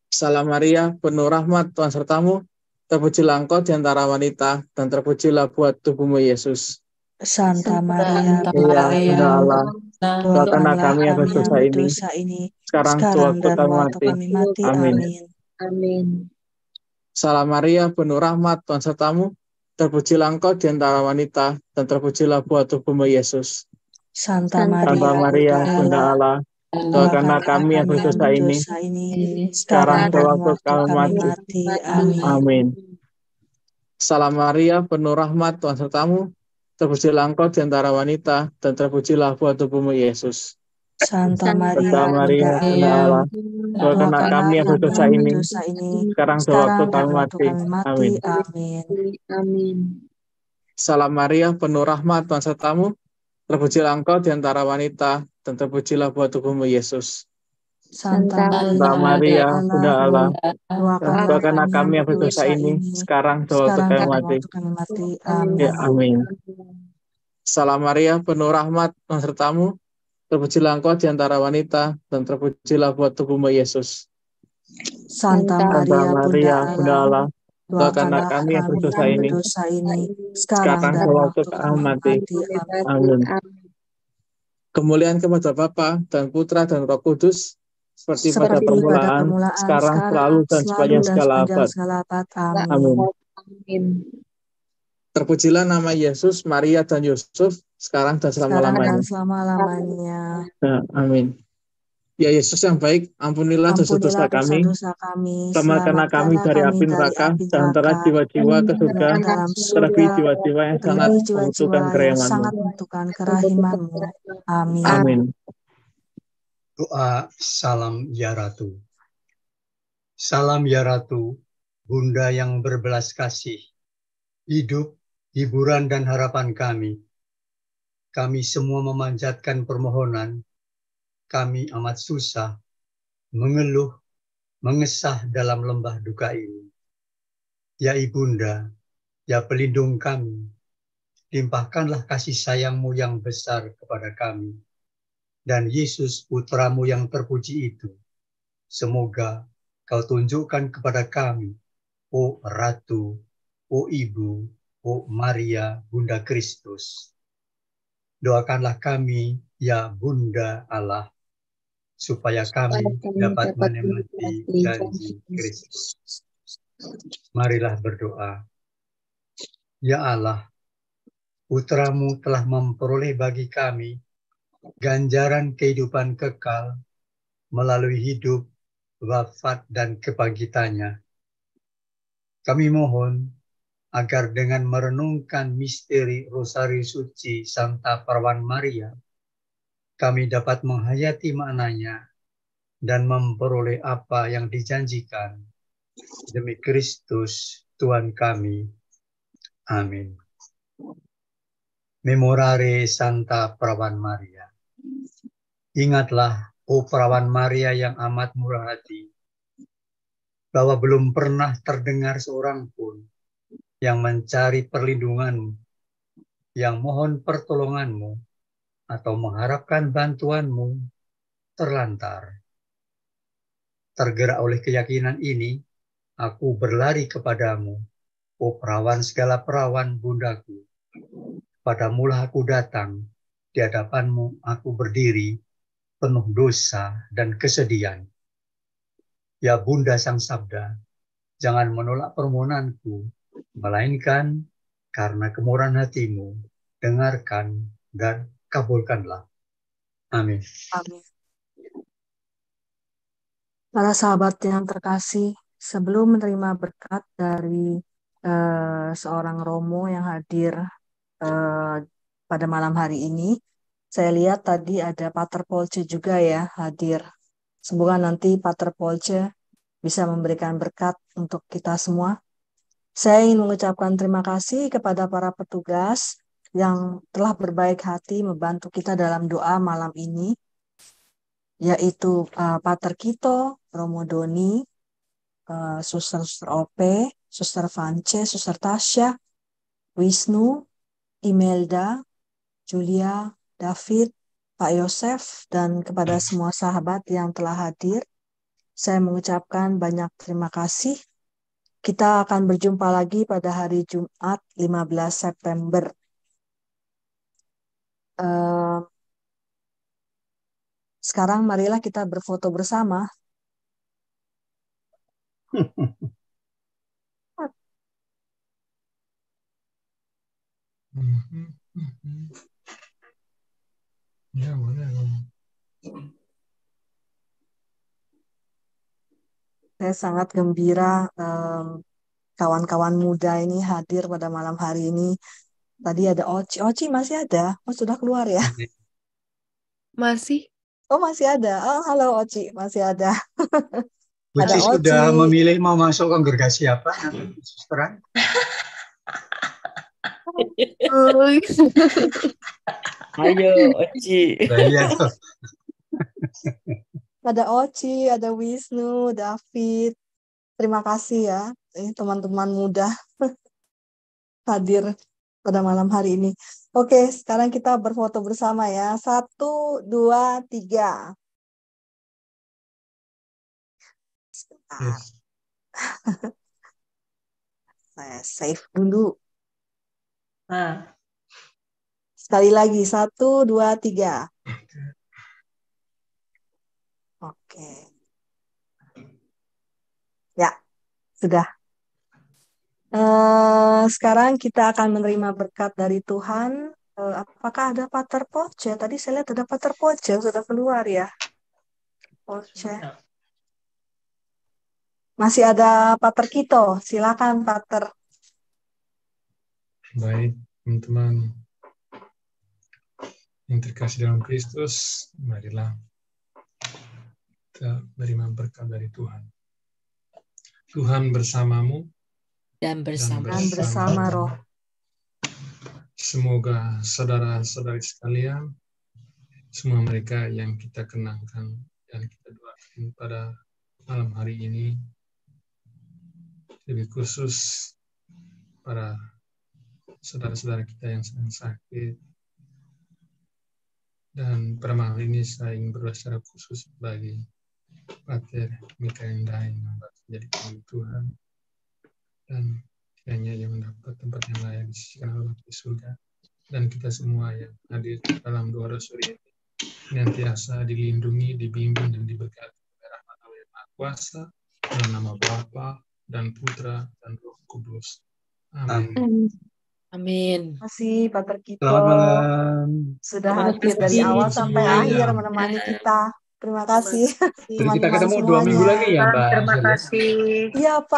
Salam Maria, penuh rahmat, Tuhan sertamu. terpujilah Engkau di antara wanita, dan terpujilah buah tubuhmu, Yesus. Santa Maria, Iya, Bunda Allah, doakanlah doakanlah kami yang kami yang berdosa ini, sekarang sekarang sewaktu dan kami waktu mati. kami mati. Amin. Amin. Amin. Salam Maria, penuh rahmat, Tuhan sertamu, terpujilah Engkau di antara wanita, dan terpujilah buah tubuhmu, Yesus. Santa Santa Maria, Maria, Bunda Bunda Allah, Allah, doakanlah kami yang berdosa ini, sekarang sekarang dan sewaktu waktu kami kami mati. mati. Amin. Amin. Salam Maria, penuh rahmat, Tuhan sertamu, terpujilah Engkau di antara wanita, dan terpujilah buah tubuhmu, Yesus. Santa Santa Maria, Maria, Bunda Bunda Allah, Allah, doakanlah doakanlah kami yang kami berdosa yang ini, berdosa ini, sekarang sekarang sewaktu dan kami waktu mati. kami mati. Amin. Amin. Amin. Salam Maria, penuh rahmat, Tuhan sertamu, terpujilah Engkau di antara wanita, dan terpujilah buah tubuhmu, Yesus. Santa Santa Maria, Maria, Bunda Allah, doakanlah kami yang berdosa ini, sekarang sewaktu sekarang kami dan mati. waktu kami mati. Ya, Amin. amin. Salam Maria, penuh rahmat, Tuhan sertamu, terpujilah Engkau di antara wanita, dan terpujilah buah tubuhmu, Yesus. Santa Santa Maria, Bunda Maria, Bunda Allah, Allah, doakanlah doakanlah kami yang kami berdosa yang ini, berdosa ini, sekarang sekarang dan sewaktu waktu kami kami mati. mati. Amin. Amin. Kemuliaan kepada Bapa dan Putra dan Roh Kudus, seperti pada Seperti pada permulaan, permulaan, sekarang, sekarang, selalu, dan selalu, sepanjang dan segala sepanjang abad. segala abad. Amin. Amin. Amin. Terpujilah nama Yesus, Maria, dan Yusuf, sekarang dan Sekarang dan selama-lamanya. selama-lamanya. Nah, amin. Ya Yesus yang baik, ampunilah dosa-dosa Ampunilah kami, dosa-dosa kami, selamatkanlah kami selamatkanlah dari kami api dari neraka, api dan hantarlah neraka, jiwa-jiwa ke surga, ke dalam terlebih surga, jiwa-jiwa yang sangat terlebih jiwa-jiwa membutuhkan yang kerahiman-Mu. sangat membutuhkan kerahiman-Mu. Amin. Amin. Doa Salam Ya Ratu. Salam Ya Ratu, Bunda yang berbelas kasih, hidup, hiburan, dan harapan kami. Kami semua memanjatkan permohonan. Kami amat susah, mengeluh, mengesah dalam lembah duka ini. Ya Ibunda, ya pelindung kami, limpahkanlah kasih sayang-Mu yang besar kepada kami. Dan Yesus Putra-Mu yang terpuji itu, semoga Kau tunjukkan kepada kami, O Ratu, O Ibu, O Maria, Bunda Kristus. Doakanlah kami, ya Bunda Allah, supaya kami dapat menikmati janji Kristus. Marilah berdoa. Ya Allah, Putra-Mu telah memperoleh bagi kami ganjaran kehidupan kekal melalui hidup, wafat, dan kebangkitannya. Kami mohon agar dengan merenungkan misteri Rosari Suci Santa Perawan Maria, kami dapat menghayati maknanya dan memperoleh apa yang dijanjikan. Demi Kristus Tuhan kami. Amin. Memorare Santa Perawan Maria. Ingatlah, O Perawan Maria yang amat murah hati, bahwa belum pernah terdengar seorang pun yang mencari perlindungan-Mu, yang mohon pertolongan-Mu, atau mengharapkan bantuan-Mu terlantar. Tergerak oleh keyakinan ini, aku berlari kepadamu, O perawan segala perawan bundaku. Padamulah aku datang, di hadapan-Mu aku berdiri, penuh dosa dan kesedihan. Ya Bunda Sang Sabda, jangan menolak permohonanku, melainkan karena kemurahan hati-Mu, dengarkan dan kabulkanlah. Amin. Amin. Para sahabat yang terkasih, sebelum menerima berkat dari seorang Romo yang hadir pada malam hari ini, saya lihat tadi ada Pater Polce juga ya hadir. Semoga nanti Pater Polce bisa memberikan berkat untuk kita semua. Saya ingin mengucapkan terima kasih kepada para petugas yang telah berbaik hati membantu kita dalam doa malam ini, yaitu Pater Kito, Romo Doni, Suster Ope, Suster Vance, Suster Tasya, Wisnu, Imelda, Julia, David, Pak Yosef, dan kepada semua sahabat yang telah hadir. Saya mengucapkan banyak terima kasih. Kita akan berjumpa lagi pada hari Jumat 15 September. Sekarang marilah kita berfoto bersama. Ya, boleh. Saya sangat gembira kawan-kawan muda ini hadir pada malam hari ini. Tadi ada Oci. Oci masih ada? Oh, sudah keluar ya? Masih. Oh, masih ada. Oh, halo Oci, masih ada. Ada Oci Oci. sudah memilih mau masuk kongregasi apa nanti, susteran? Ayo, Oci. Iya tuh. Ada Oci, ada Wisnu, David. Terima kasih ya, teman-teman muda hadir pada malam hari ini. Oke, sekarang kita berfoto bersama ya. 1, 2, 3. Sebentar. Saya save dulu. Nah. Sekali lagi, 1, 2, 3. Oke. Ya, sudah. Sekarang kita akan menerima berkat dari Tuhan. Apakah ada Pater Poce? Tadi saya lihat ada Pater Poce, sudah keluar ya. Poce. Masih ada Pater Kito. Silakan Pater. Baik, teman-teman yang terkasih dalam Kristus, marilah kita menerima berkat dari Tuhan. Tuhan bersamamu Dan bersama roh. Semoga saudara-saudari sekalian, semua mereka yang kita kenangkan dan kita doakan pada malam hari ini, lebih khusus para saudara-saudara kita yang sedang sakit. Dan pada malam ini saya ingin berdoa secara khusus bagi Pater Mikael Daeng yang menjadi pemilik Tuhan, dan kiranya yang mendapat tempat yang layak di sisi Allah di surga, dan kita semua yang hadir dalam doa rosari ini senantiasa dilindungi, dibimbing, dan diberkati oleh rahmat Allah yang Maha Kuasa, dalam nama Bapa dan Putra dan Roh Kudus. Amin. Amin. Terima kasih Pater Kito. Selamat malam. Sudah hadir dari awal sampai akhir menemani kita. Terima kasih. Jadi kita ketemu 2 minggu lagi ya, Mbak. Terima kasih. Iya, Pak.